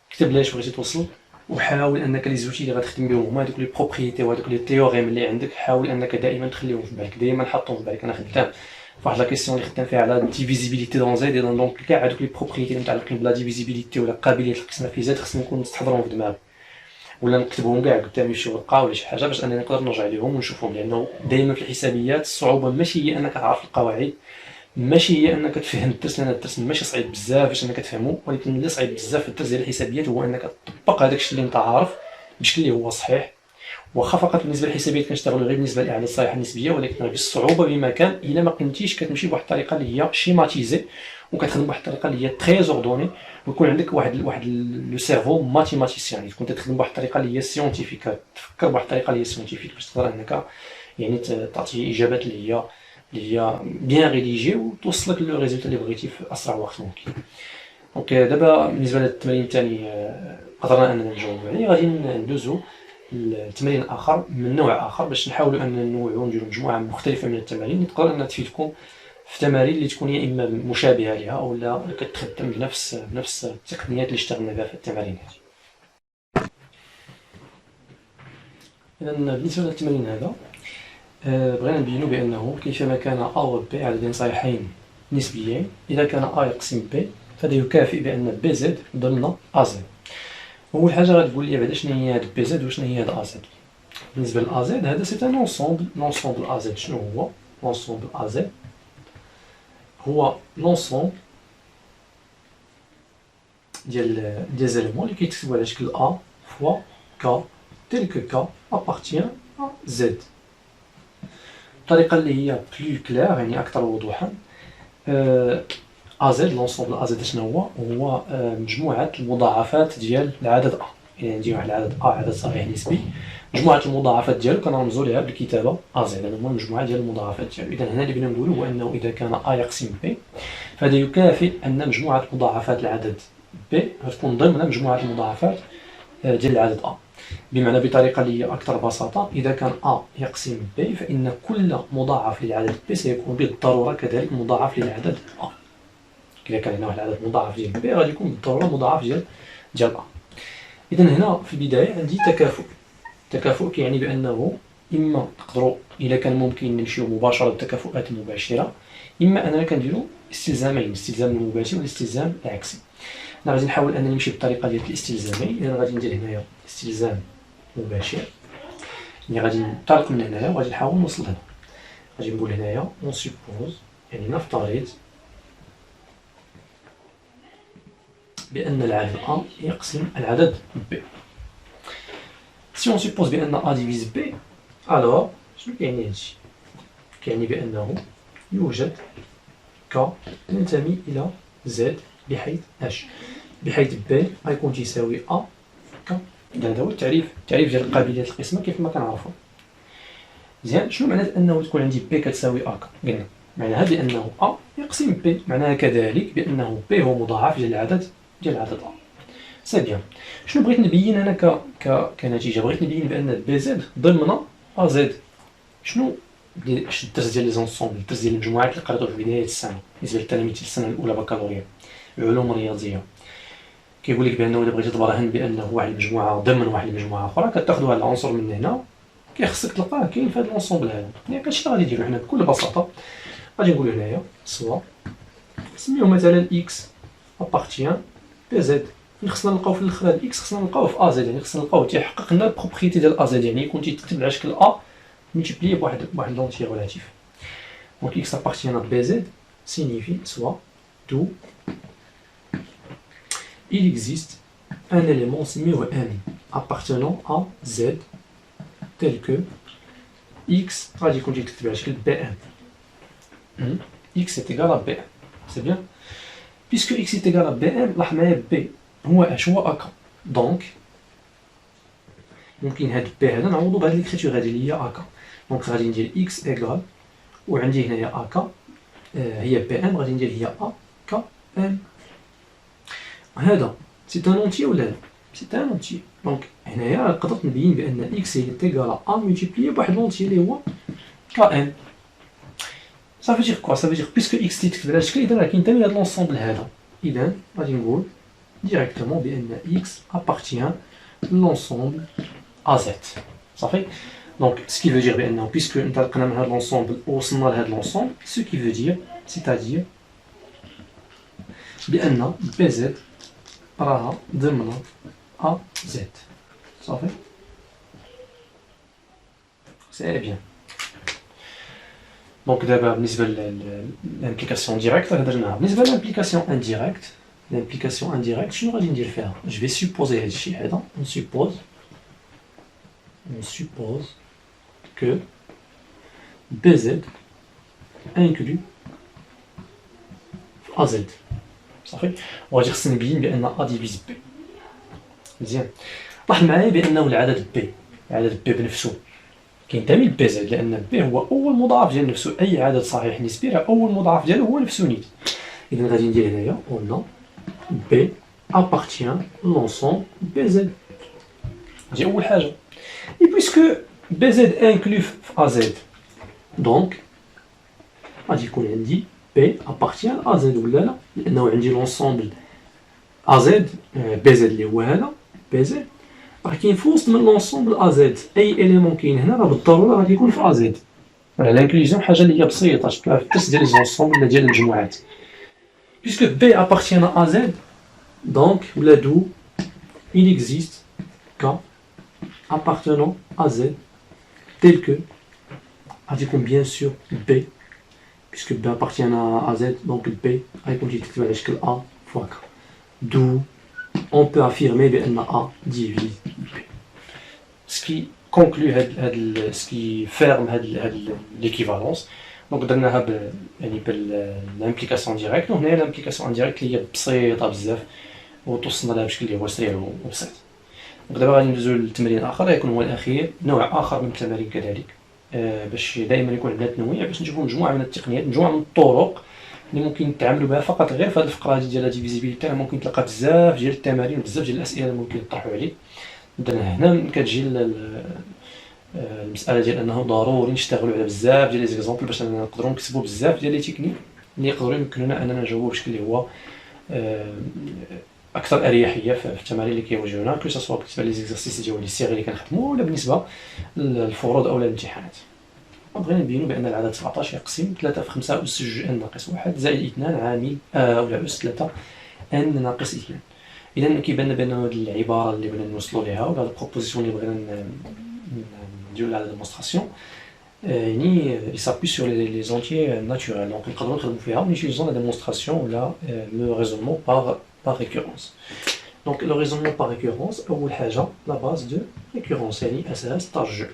كتب لي اش بغيتي توصل، وحاول انك لي زوتي اللي غتخدم بهم هما هذوك لي بروبريتي وهذوك لي تيوريم اللي عندك، حاول انك دائما تخليهم في بالك، دائما حطهم في بالك. انا خدام فواحد لا كيسيون اللي خدام فيها على ديفيزيبيليتي دون زد، دونك كاع هذوك لي بروبريتي اللي متعلقين بلا ديفيزيبيليتي ولا قابليه القسمه في زد خصنا نكون نستحضرهم في دماغي، ولا نكتبهم كاع قدامي في شي ورقه ولا شي حاجه باش انني نقدر نرجع لهم ونشوفهم. لانه دائما في الحسابيات الصعوبه ماشي هي انك تعرف القواعد، ماشي هي انك تفهم الدرس، لان الدرس ماشي صعيب بزاف باش انك تفهمو، ولكن اللي صعيب بزاف في الدرس ديال الحسابيات هو انك تطبق هذاك الشيء اللي انت عارف بشكل اللي هو صحيح. واخا فقط بالنسبه للحسابيات كنشتغلوا غير بالنسبه للاعداد الصحيحه النسبيه، ولكن بالصعوبه بمكان الا ما كنتيش كتمشي بواحد الطريقه اللي هي شيماتيزي وكتخدم بواحد الطريقه اللي هي تري اوردوني، ويكون عندك واحد لو سيرفو ماتيماتيسيان، يعني تكون تخدم بواحد الطريقه اللي هي سيونتيفيك، تفكر بواحد الطريقه اللي هي سيونتيفيك باش تقدر انك يعني تعطي اجابات اللي هي بيان ريديجي وتوصلك لو ريزولتا اللي بغيتي في اسرع وقت ممكن. دونك دابا بالنسبه للتمرين الثاني قدرنا اننا نجاوبوا عليه، غادي ندوزو التمرين اخر من نوع اخر باش نحاولوا ان ننوعوا ونديروا مجموعه مختلفه من التمارين اللي تقدر انها تفيدكم في تمارين اللي تكون يا اما مشابهه لها او لا كتخدم بنفس التقنيات اللي اشتغلنا بها في التمارين هذه. اذا بالنسبه للتمرين هذا بغينا نبينوا بانه كيفما كان ا و بي عددين صحيحين نسبيين، اذا كان ا يقسم بي فهذا يكافئ بان بي زد ضمن ا زد. اول حاجه غتقول لي بعدا شنو هي هاد بي زد وشنو هي هاد ا زد. بالنسبه ل ا زد هذا سي ان لونسومبل ا زد. شنو هو لونسومبل ا زد؟ هو لونسومبل ديال زيليمون اللي كيتكتبوا على شكل ا فوا ك تيل كو ك ابارتيان ا زد. الطريقه اللي هي بلو كلير يعني اكثر وضوحا، ا زد لونسومبل ا زد شنو هو مجموعه المضاعفات ديال العدد ا. يعني عندي واحد العدد ا عدد صحيح نسبي، مجموعه المضاعفات ديالو كنرمزوا لها بالكتابه ا زد، هذا هو المجموعه ديال المضاعفات ديالو. اذا هنا اللي بغينا نقولوا هو انه اذا كان ا يقسم بي فهذا يكافئ ان مجموعه مضاعفات العدد بي غتكون ضمن مجموعه المضاعفات ديال العدد ا. بمعنى بطريقه اللي هي اكثر بساطه، اذا كان ا يقسم بي فان كل مضاعف للعدد بي سيكون بالضروره كذلك مضاعف للعدد ا. اذا كان هنا واحد العدد مضاعف ديال بي غادي يكون بالضروره مضاعف ديال ا. اذا هنا في البدايه عندي تكافؤ كيعني بانه اما نقدروا الا كان ممكن نمشيو مباشره للتكافؤات المباشره، اما اننا كنديروا استلزامين، الاستلزام المباشر والاستلزام العكسي. انا غادي نحاول انني نمشي بالطريقه ديال الاستلزامين. اذا غادي ندير هنايا استلزام مباشر، يعني غادي ننطلق من هنايا وغادي نحاول نوصل هنا. غادي نقول هنايا اون سوبوز يعني نفترض بان العدد ا يقسم العدد بي. سي اون سوبوز بان ا ديفيز بي، الوغ شنو كيعني هادشي؟ كيعني بانه يوجد ك تنتمي الى زد بحيث بي غيكون تساوي ا ك. هذا هو التعريف ديال قابلية القسمة كيف ما كنعرفو. مزيان، شنو معنى انه تكون عندي بي كتساوي ا ك؟ قلنا معناها بانه ا يقسم بي، معناها كذلك بانه بي هو مضاعف ديال العدد ا. سي بيان. شنو بغيت نبين انا كنتيجه؟ بغيت نبين بان بي زد ضمن ا زد. شنو الدرس ديال لي زونسومبل، الدرس ديال المجموعات اللي قريتو في بدايه السنه بالنسبه للتلاميذ ديال السنه الاولى بكالوريا العلوم الرياضيه، كيقول لك بانه الا بغيتي تبرهن بانه واحد المجموعه ضمن واحد المجموعه اخرى كتاخذ هذا العنصر من هنا كيخصك تلقاه كاين في هذا لونسومبل هذا. يعني هادشي اللي غادي نديرو حنا بكل بساطه. غادي نقول هنايا سوا نسميوه مثلا اكس appartient بZ. خصنا نلقاو في الاخر هاد x خصنا نلقاوه في az، يعني خصنا نلقاو تيحقق لنا البروبريتي ديال az، يعني يكون تيتكتب على شكل a multiplié بواحد لونتي relatif. Donc x appartient à bz signifie soit d'où il existe un élément سميوه n appartenant à z tel que x غادي يكون تيتكتب على شكل bn. x est égal à bn. C'est bien. Puisque x est égal à bn لاحظ معايا b هو اش هو اكا. دونك ممكن هاد b هذا نعوضو بهاد ليكريتور هادي اللي هي اكا. دونك غادي ندير x ايغال وعندي هنايا اكا هي بي ام، غادي ندير هي ا ك ام. هذا سي ان اونتي ولا لا؟ سي ان اونتي. دونك هنايا قدرت نبين بان اكس هي ايغال ا ملتيبليي بواحد لونتي اللي هو ك ام. Ça veut dire quoi? Ça veut dire puisque x تيتكتب على الشكل، اذا راه كينتمي لهاد لونسومبل هذا، اذا غادي نقول ديريكتومون بان x appartient l'ensemble AZ. صافي. Donc, ce qui veut dire, puisque nous avons l'ensemble, l'ensemble, ce qui veut dire, c'est-à-dire, que BZ راها ضمن AZ. Ça fait? C'est bien. Donc, d'abord, l'implication directe, l'implication indirecte, je vais dire faire. Je vais supposer, on suppose que BZ inclut AZ. صافي. on va dire سنبين بأن A divise B. مزيان. لاحظ معايا بأنه العدد B بنفسه كينتمي ل BZ، لأن B هو أول مضاعف ديال نفسه. أي عدد صحيح نسبي راه أول مضاعف ديالو هو نفسه نيت. إذا غادي ندير هنايا on a B appartient l'ensemble BZ. هادي أول حاجة. Et puisque BZ inclut AZ, donc غادي يكون عندي B appartient à AZ ولا لا؟ لأنه عندي l'ensemble AZ BZ اللي هو هذا BZ راه كاين في وسط من l'ensemble AZ. أي إليمون كاين هنا راه بالضرورة غادي يكون في AZ. لانكلوزيون حاجة اللي هي بسيطة، شفتوها في الدرس ديال ليزونسومبل ولا ديال المجموعات. puisque B appartient à AZ, donc ولا d'où il existe K appartenant à Z tel que avec bien sûr B, puisque B appartient à Z, donc B avec A fois K. D'où on peut affirmer que A divise B. Ce qui conclut, ce qui ferme l'équivalence. Donc درناها يعني بالامبليكاسيون ديريكت، وهنا الامبليكاسيون انديريكت اللي هي بسيطه بزاف وتوصلنا لها بشكل اللي هو سريع وبسيط. دابا غادي ندوزو للتمرين اخر يكون هو الاخير، نوع اخر من التمارين كذلك، باش دائما يكون عندنا تنويع، باش نشوفوا مجموعه من التقنيات، مجموعه من الطرق اللي ممكن نتعاملوا بها فقط غير في هذه الفقره هذه ديال ديفيزيبيليتي. ممكن تلقى بزاف ديال التمارين وبزاف ديال الاسئله اللي ممكن يطرحوا عليك. هنا كتجي المساله ديال انه ضروري نشتغلوا على بزاف ديال لي زيكزامبل باش نقدروا نكتبوا بزاف ديال لي تكنيك اللي يقدروا يمكننا اننا نجاوبوا بشكل اللي هو اكثر اريحيه في التمارين اللي كيواجهونا، كو سوا بالنسبه لي زيكزارسيس ديال لي سيغي اللي كنخدموا ولا بالنسبه للفروض او الامتحانات. بغينا نبينوا بان العدد 17 يقسم 3 في 5 اس جوج ان ناقص 1 زائد 2 عامل ولا اس 3 ان ناقص 2. اذا كيبان لنا بان هذه العباره اللي بغينا نوصلوا ليها ولا البروبوزيسيون اللي بغينا نديروا لها ديمونستراسيون يعني يسابي sur les entiers naturels. Donc نقدروا نخدموا فيها en utilisant la démonstration ولا le raisonnement par récurrence. Donc le raisonnement par récurrence أول حاجة la base de récurrence يعني أساس تاع الجو.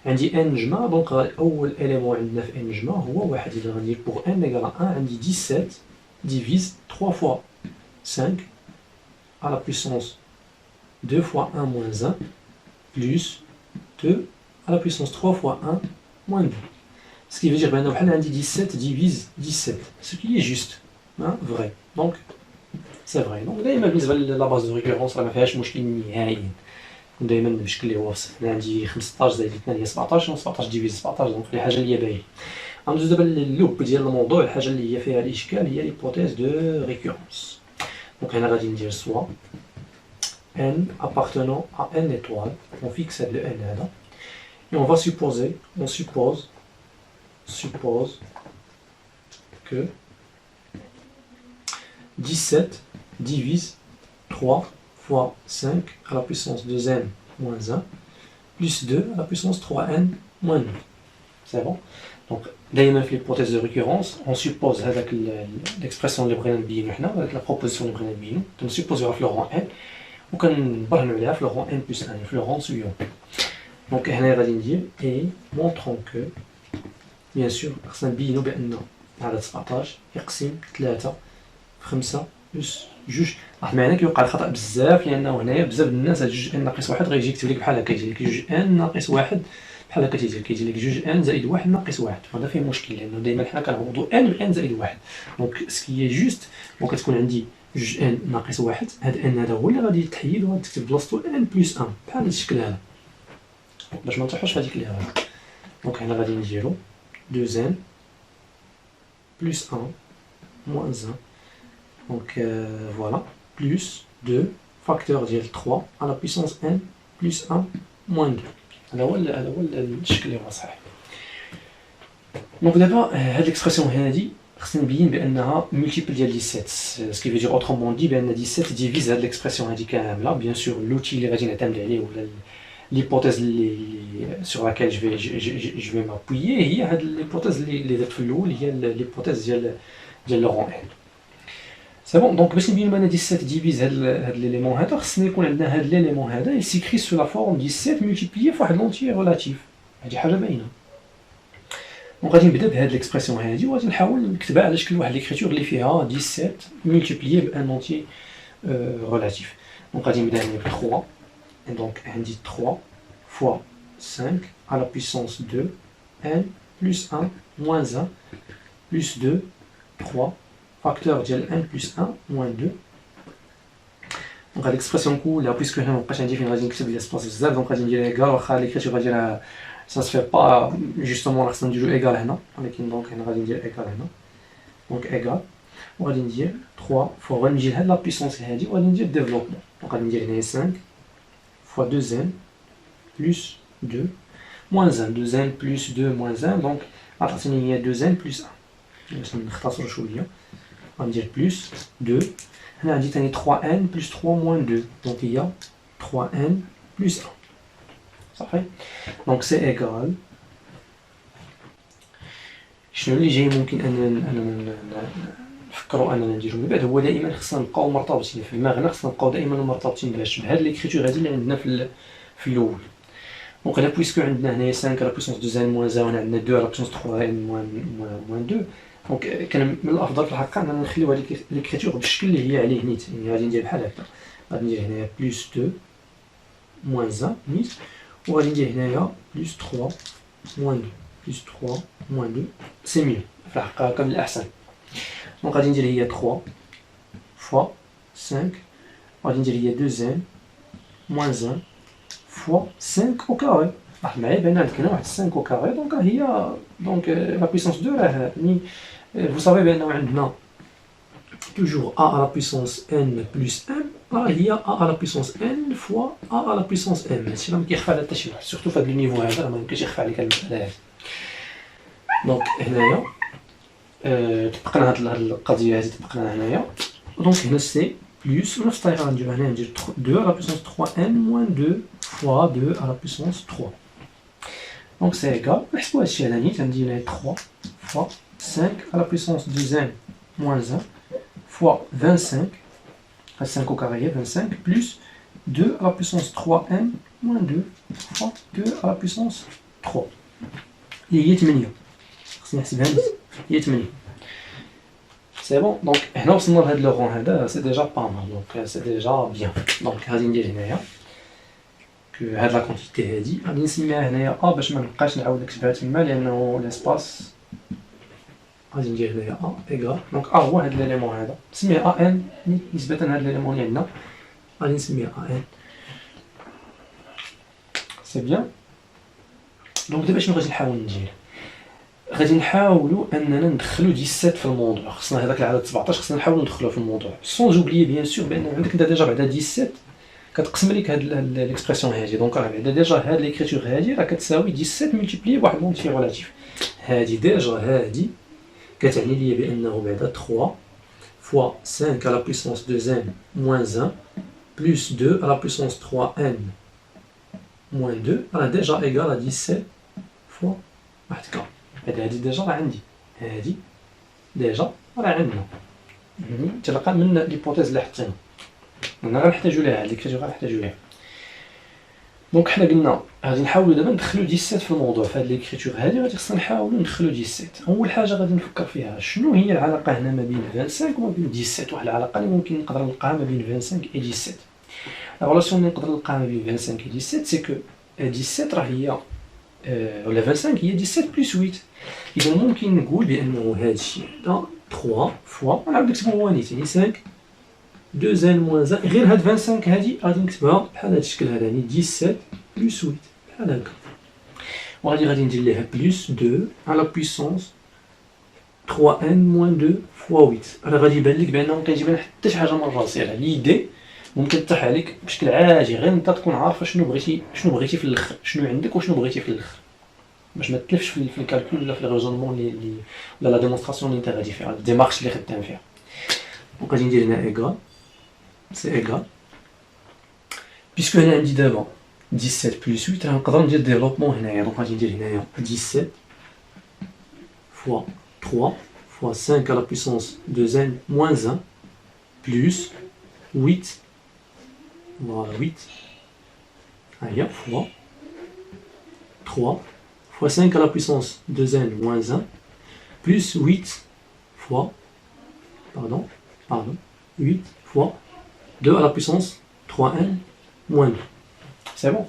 عندي n جمع، دونك أول élément عندنا في n جمع هو واحد. إذا غندير pour n égale à 1 عندي 17 divise 3 fois 5 à la puissance 2 fois 1 moins 1 plus 2 à la puissance 3 fois 1 moins 2. Ce qui veut dire que 17 divise 17, ce qui est juste, hein, vrai. Donc, c'est vrai. Donc, la base de récurrence, ما فيهاش مشكل نهائيا. دائما بالشكل اللي هو وصف. عندي 15 زائد 2 هي 17 و 17 ديفيز 17، دونك الحاجه اللي هي باينه. غندوزو دابا للوب ديال الموضوع، الحاجه اللي هي فيها الاشكال هي ليبوتيز دو ريكورونس. دونك هنا غادي ندير سوا n appartenant à n étoile، on fixe le n هذا. Et on va supposer, on suppose que 17 divise 3 fois 5 à la puissance 2n moins 1 plus 2 à la puissance 3n moins 2. C'est bon? Donc, دائما في l'hypothèse de récurrence, on suppose هذاك l'expression اللي بغينا نبينو حنا هذاك la proposition اللي بغينا نبينو تنسيبوزيوها في لو رون n وكنبرهنو عليها في لو رون n plus 1 في لو رون suivant. Donc هنا غادي ندير et montrons que bien sûr خصنا نبينو بأن عدد 17 يقسم 3 في 5 بلس جوج. واحد المعنى كيوقع الخطأ بزاف لأنه هنايا بزاف الناس هاد جوج n ناقص واحد غيجي يكتب لك بحال هكا يجي لك جوج n ناقص واحد بحال هكا كيجي لك جوج n زائد واحد ناقص واحد. هذا فيه مشكل لأنه دايما حنا كنعوضو n ب n زائد واحد. دونك سكي جوست ملي كتكون عندي جوج n ناقص واحد هاد n هذا هو اللي غادي يتحيد وغادي تكتب بلاصتو n بلس 1 بحال هاد الشكل هذا باش ما نطيحوش في هذيك الإيرور. دونك هنا غادي نديرو 2n plus 1 moins 1 donc voilà plus 2 facteur ديال 3 à la puissance n plus 1 moins 2. هذا هو الشكل اللي هو صحيح. دونك دابا هاد ليكسبرسيون هادي خصني نبين بانها ملتيبل ديال 17 سكي في دير اوترومون دي بان 17 ديفيز هاد ليكسبرسيون هادي كامله. بيان سور لوتي اللي غادي نعتمد عليه ولا l'hypothèse sur laquelle je vais m'appuyer هي هاد l'hypothèse اللي درت في الاول هي l'hypothèse ديال لو رون n. سي بون. دونك باش نبينو بان 17 ديفيز هاد ليليمون هذا خصنا يكون عندنا هاد ليليمون هذا يسيكري سو لا فورم 17 ملتيبليي فواحد لونتي ريلاتيف. هادي حاجه باينه. دونك غادي نبدا بهاد ليكسبرسيون هادي وغادي نحاول نكتبها على شكل واحد ليكريتور اللي فيها 17 ملتيبليي بان لونتي ريلاتيف. دونك غادي نبدا هنا ب 3 et donc عندي 3 fois 5 à la puissance 2 n plus 1 moins 1 plus 2 3 facteur ديال n plus 1 moins 2. دونك هاد ليكسبرسيون كلها بويسكو هنا مبقاش عندي فين غادي نكتب ليسباس بزاف دونك غادي ندير ايكال واخا ليكريتور غادي سا سفي با جوستومون راه خصنا نديرو ايكال هنا ولكن دونك هنا غادي ندير ايكال هنا دونك ايكال وغادي ندير 3 فوا غادي نجي لهاد لا بويسونس هادي وغادي ندير ديفلوبمون. دونك غادي ندير هنايا 5 fois 2n plus 2 moins 1 2n plus 2 moins 1 donc عطاتني هي 2n plus 1 باش نختصرو شويه غندير plus 2 هنا عندي ثاني 3n plus 3 moins 2 donc هي 3n plus 1 صافي. donc c'est égal شنو اللي جاي ممكن ان نفكروا اننا نديرو من بعد هو دائما خصنا نبقاو مرتبطين في دماغنا خصنا نبقاو دائما مرتبطين بهاد ليكريتور هادي اللي عندنا في الاول. دونك هنا بويسكو عندنا هنايا 5 على بويسونس 2 ان موان 1 وهنا عندنا 2 على بويسونس 3 ان موان 2 دونك كان من الافضل في الحقيقه اننا نخليو هاد ليكريتور بالشكل اللي هي عليه نيت. يعني غادي ندير بحال هكا غادي ندير هنايا بلس 2 موان 1 نيت وغادي ندير هنايا بلس 3 موان 2 بلس 3 موان 2 سي ميو في الحقيقه هكا من الاحسن. دونك غادي ندير هي 3 فوا 5 غادي ندير هي 2n moins 1 فوا 5 au carré. واحد معايا بان عندك هنا واحد 5 au carré دونك هي دونك لا بويسونس 2 راه مي vous savez بانه عندنا toujours a à la puissance n plus m راه هي a à la puissance n fois a à la puissance m. هادشي راه مكيخفى على حتى شي واحد سورتو في هاد النيفو هذا راه ميمكنش يخفى عليك هاد المسألة هادي. دونك هنايا طبقنا هاد القضيه هادي طبقناها هنايا دونك هنا سي بلس نفس الطريقه غنديرو هنا ندير 2 على بويسونس 3 n moins 2 fois 2 على بويسونس 3 دونك سي ايكال نحسبو هادشي على نيت غندير هنا 3 فوا 5 على بويسونس 2 n moins 1 fois 25 5 au carré 25 plus 2 à la puissance 3n moins 2 fois 2 à la puissance 3 اللي هي 8 خصني نحسبها نيت هي 8. سي بون. دونك هنا وصلنا لهاد لو رون هذا سي ديجا با مال دونك سي ديجا بيان. دونك غادي ندير هنايا كو هاد لا كونتيتي هادي غادي نسميها هنايا ا باش ما نبقاش نعاود نكتبها تما لانه لاسباس غادي ندير هنايا ا ايكال دونك ا هو هاد ليليمون هذا نسميه ا ان نسبة هاد ليليمون اللي عندنا غادي نسميه ا ان سي بيان. دونك دابا شنو غادي نحاول ندير غادي نحاولوا اننا ندخلوا 17 في الموضوع. خصنا هذاك العدد 17 خصنا نحاولوا ندخلوه في الموضوع سون جوبلي بيان سور بان عندك انت ديجا بعدا 17 كتقسم لك هاد ليكسبرسيون هادي دونك راه بعدا ديجا هاد ليكريتور هادي راه كتساوي 17 ملتيبلي بواحد لونتي ريلاتيف. هادي ديجا هادي كتعني لي بانه بعدا 3 fois 5 à la puissance 2n moins 1 plus 2 à la puissance 3n moins 2 راه déjà égal à 17 fois 1 هذه déjà راه عندي هذه déjà راه عندنا تلقى من ليبوتيز اللي حطينا انا غنحتاجو ليها هذيك اللي غنحتاجو ليها دونك حنا قلنا غادي نحاولوا دابا ندخلوا 17 في الموضوع في هذه ليكريتور هذه غادي خصنا نحاولوا ندخلوا 17 اول حاجه غادي نفكر فيها شنو هي العلاقه هنا ما بين 25 وما بين 17 واحد العلاقه اللي ممكن نقدر نلقاها ما بين 25 و 17 لا ريلاسيون اللي نقدر نلقاها ما بين 25 و 17 سي كو 17 راه هي ولا 25 هي 17 بلس 8 اذا ممكن نقول بانه هذا الشيء هذا 3 فوا نعاود نكتبو هو نيت يعني 5 2n moins 1 غير هاد 25 هادي غادي نكتبها بحال هاد الشكل هذا يعني 17 بلس 8 بحال هكا وغادي ندير ليها بلس 2 على بويسونس 3n moins 2 فوا 8 راه غادي يبان لك بانه كيجيب لنا حتى شي حاجه من راسي على ليدي ممكن تطيح عليك بشكل عاجي غير انت تكون عارفه شنو بغيتي في الاخر شنو عندك وشنو بغيتي في الاخر باش ما تلفش في الكالكول ولا في الريزونمون اللي ولا لا ديمونستراسيون اللي انت غادي فيها الديمارش اللي خدام فيها وغادي ندير هنا ايكال سي ايكال بيسكو هنا عندي دابا 17 بلس 8 راه نقدر ندير ديفلوبمون هنايا دونك غادي ندير هنايا 17 فوا 3 فوا 5 à la puissance 2n moins 1 plus 8 voilà 8 هيا فوا 3 fois 5 à la puissance 2n moins 1 plus 8 fois 8 fois 2 à la puissance 3n moins 2 c'est bon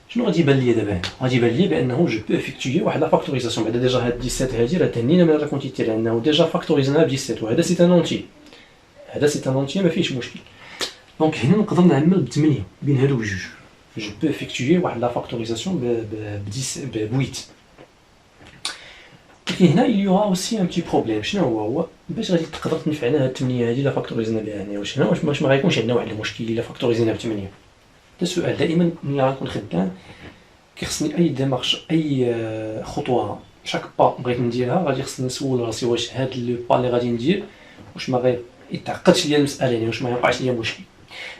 شنو غادي يبان ليا دابا هنا غادي يبان ليا بانه جو بو افيكتوي واحد لا فاكتوريزاسيون بعدا ديجا هاد 17 هادي راه تهنينا من لا كونتيتي لانه ديجا فاكتوريزناها ب 17 وهذا سي ان اونتي هذا سي ان اونتي ما فيهش مشكل دونك هنا نقدر نعمل ب 8 بين هادو بجوج جو بو افيكتوي واحد لا فاكتوريزاسيون ب 8 لكن هنا il y aura aussi un petit problème شنو هو باش غادي تقدر تنفع على هاد 8 هادي لا فاكتوريزنا بها هنا واش ما غيكونش عندنا واحد المشكل الا فاكتوريزنا ب 8 هذا السؤال دائما ملي غنكون خدام كيخصني اي ديمارش اي خطوه شاك با بغيت نديرها غادي خصني نسول راسي واش هاد لو با اللي غادي ندير واش ما غيتعقدش ليا المساله يعني واش ما يوقعش ليا مشكل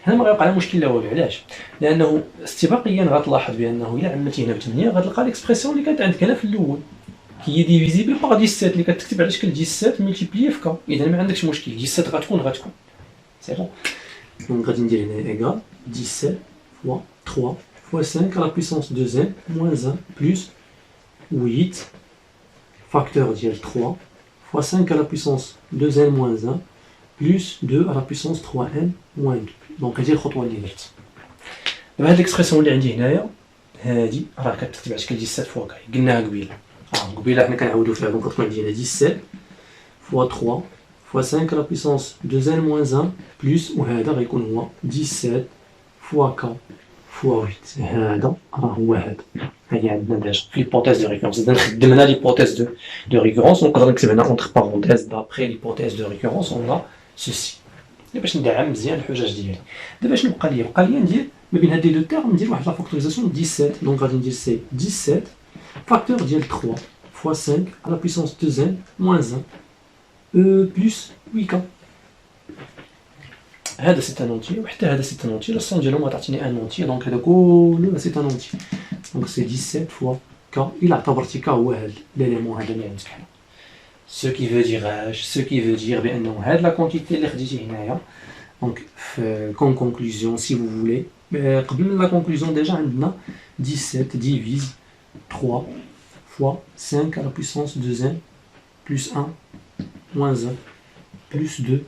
هنا ما غيوقع لي مشكل لا والو علاش لانه استباقيا غتلاحظ بانه الا عملتي هنا ب 8 غتلقى ليكسبرسيون اللي كانت عندك هنا في الاول هي ديفيزيبل باغ 17 اللي كتكتب على شكل 17 ملتيبلي في كا اذا ما عندكش مشكل 17 غتكون سي بون دونك غادي ندير هنا ايكال 17 fois 3 fois 5 à la puissance 2n moins 1 plus 8 facteur ديال 3 fois 5 à la puissance 2n moins 1 plus 2 à la puissance 3n moins 2 دونك هذه الخطوه اللي درت دابا هاد ليكسبرسيون اللي عندي هنايا هادي راه كتكتب على شكل 17 فوا كاي قلناها قبيله حنا كنعاودو فيها دونك غتكون عندي هنا 17 fois 3 fois 5 à la puissance 2n moins 1 plus وهذا غيكون هو 17 fois k fois 8 هذا راه هو هذا هادي عندنا ديجا في ليبوتيز دو ريكورونس اذا خدمنا ليبوتيز دو ريكورونس ونقدر نكتب هنا اونتر بارونتيز دابري ليبوتيز دو ريكورونس اون لا سوسي باش ندعم مزيان الحجج ديالي دابا شنو بقى لي ندير ما بين هاد لي دو تيرم ندير واحد لا فاكتوريزاسيون 17 دونك غادي ندير سي 17 فاكتور ديال 3 fois 5 à la puissance 2n moins 1 plus 8k هذا سي ان اونتي وحتى هذا سي ان اونتي لاسون ديالهم غتعطيني ان اونتي دونك هذا كله سي ان اونتي دونك سي 17 فوا ك الا اعتبرتي ك هو هذا ليليمون هذا اللي عندك هنا سو كي فو دير اش سو كي فو دير بانه هاد لا كونتيتي اللي خديتي هنايا دونك كون كونكلوزيون سي فو فولي قبل من لا كونكلوزيون ديجا عندنا 17 ديفيز 3 fois 5 à la puissance 2n plus 1 moins 1 plus 2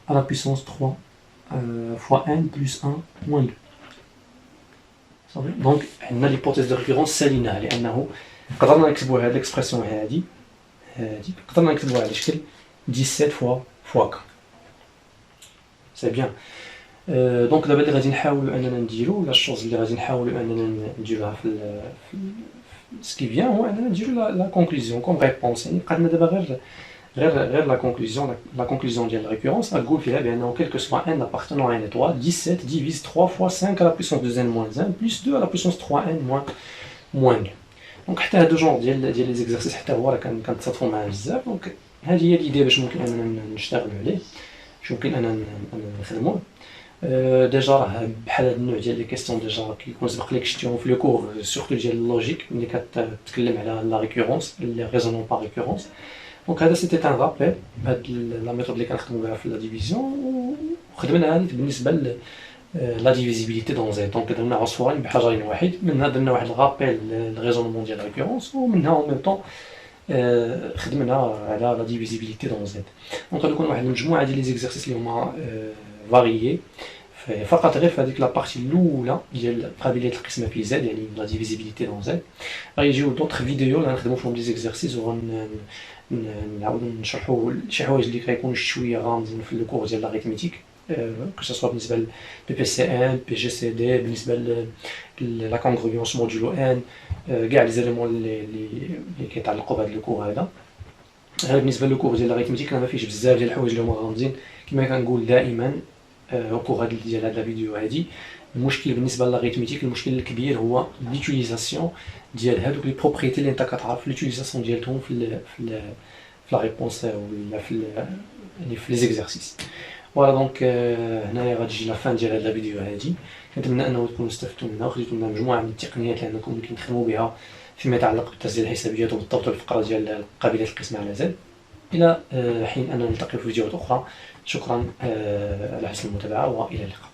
à la puissance 3 fois n plus 1 moins 2 صافي دونك عندنا ليبوتيز دو ريكورونس ساليناها لانه قدرنا نكتبوا هاد ليكسبرسيون هادي قدرنا نكتبوها على شكل 17 فوا ك سي بيان دونك دابا اللي غادي نحاولوا اننا نديرو لا الشوز اللي غادي نحاولوا اننا نديروها في ce qui vient هو اننا نديرو لا كونكلوزيون كوم ريبونس يعني بقاتنا دابا غير لا كونكلوزيون ديال الريكورونس غتقول فيها بانه quel que soit n appartenant à n étoile 17 divise 3 fois 5 à la puissance 2n moins 1 plus 2 à la puissance 3n moins 2 دونك حتى هادو جونغ ديال لي زيكزارسيس حتى هو راه كنتصادفوا معاه بزاف دونك هذه هي ليدي باش ممكن اننا نشتغلوا عليه واش يمكن أن نخدموه. ديجا راه بحال هاد النوع ديال لي كيسيون ديجا كيكون سبق ليك شتيهم في لو كور سورتو ديال اللوجيك ملي كتكلم على لا ريكورونس لي ريزونمون با ريكورونس. دونك هذا سيتي ان رابيل بهاد لا ميثود اللي كنخدمو بها في لا ديفيزيون، وخدمنا هذه بالنسبه لا ديفيزيبيليتي دون زيد. دونك درنا عصفورين بحجرين واحد، منها درنا واحد الرابيل الريزونمون ديال ريكورونس، ومنها اون ميم طون خدمنا على لا ديفيزيبيليتي دون زيد. دونك غادي يكون واحد المجموعه ديال لي زيكزارسيس اللي هما فاريي فقط غير في هذيك لابارتي الاولى ديال قابليه القسمه في زد، يعني لا ديفيزيبيليتي دون زد. غيجيو دوطخ فيديو اللي غنخدمو فيهم دي زيكزارسيس ونعاودو نشرحو شي حوايج اللي كيكونوا شويه غامضين في الكور ديال لاغيتميتيك، كو بالنسبه لبي بي سي ان بي جي سي دي، بالنسبه لا كونغرويونس مودولو ان، كاع لي زيليمون اللي كيتعلقوا بهذا الكور هذا. بالنسبه للكور ديال لاغيتميتيك ما فيهش بزاف ديال الحوايج اللي هما غامضين كما كنقول دائما. كور ديال هاد الفيديو هادي المشكل بالنسبه للاغيتميتيك، المشكل الكبير هو ليوتيليزاسيون ديال هادوك لي بروبريتي اللي انت كتعرف ليوتيليزاسيون ديالهم في لا ريبونس ولا يعني في لي زيكزارسيس. فوالا دونك هنايا غتجي لا فان ديال هاد الفيديو هادي. كنتمنى انه تكونوا استفدتوا منها وخديتوا منها مجموعه من التقنيات اللي انكم ممكن تخدموا بها فيما يتعلق بالتسجيل الحسابيات وبالضبط الفقره ديال قابليه القسمه على زد. الى حين ان نلتقي في فيديوهات اخرى. شكرا على حسن المتابعه والى اللقاء.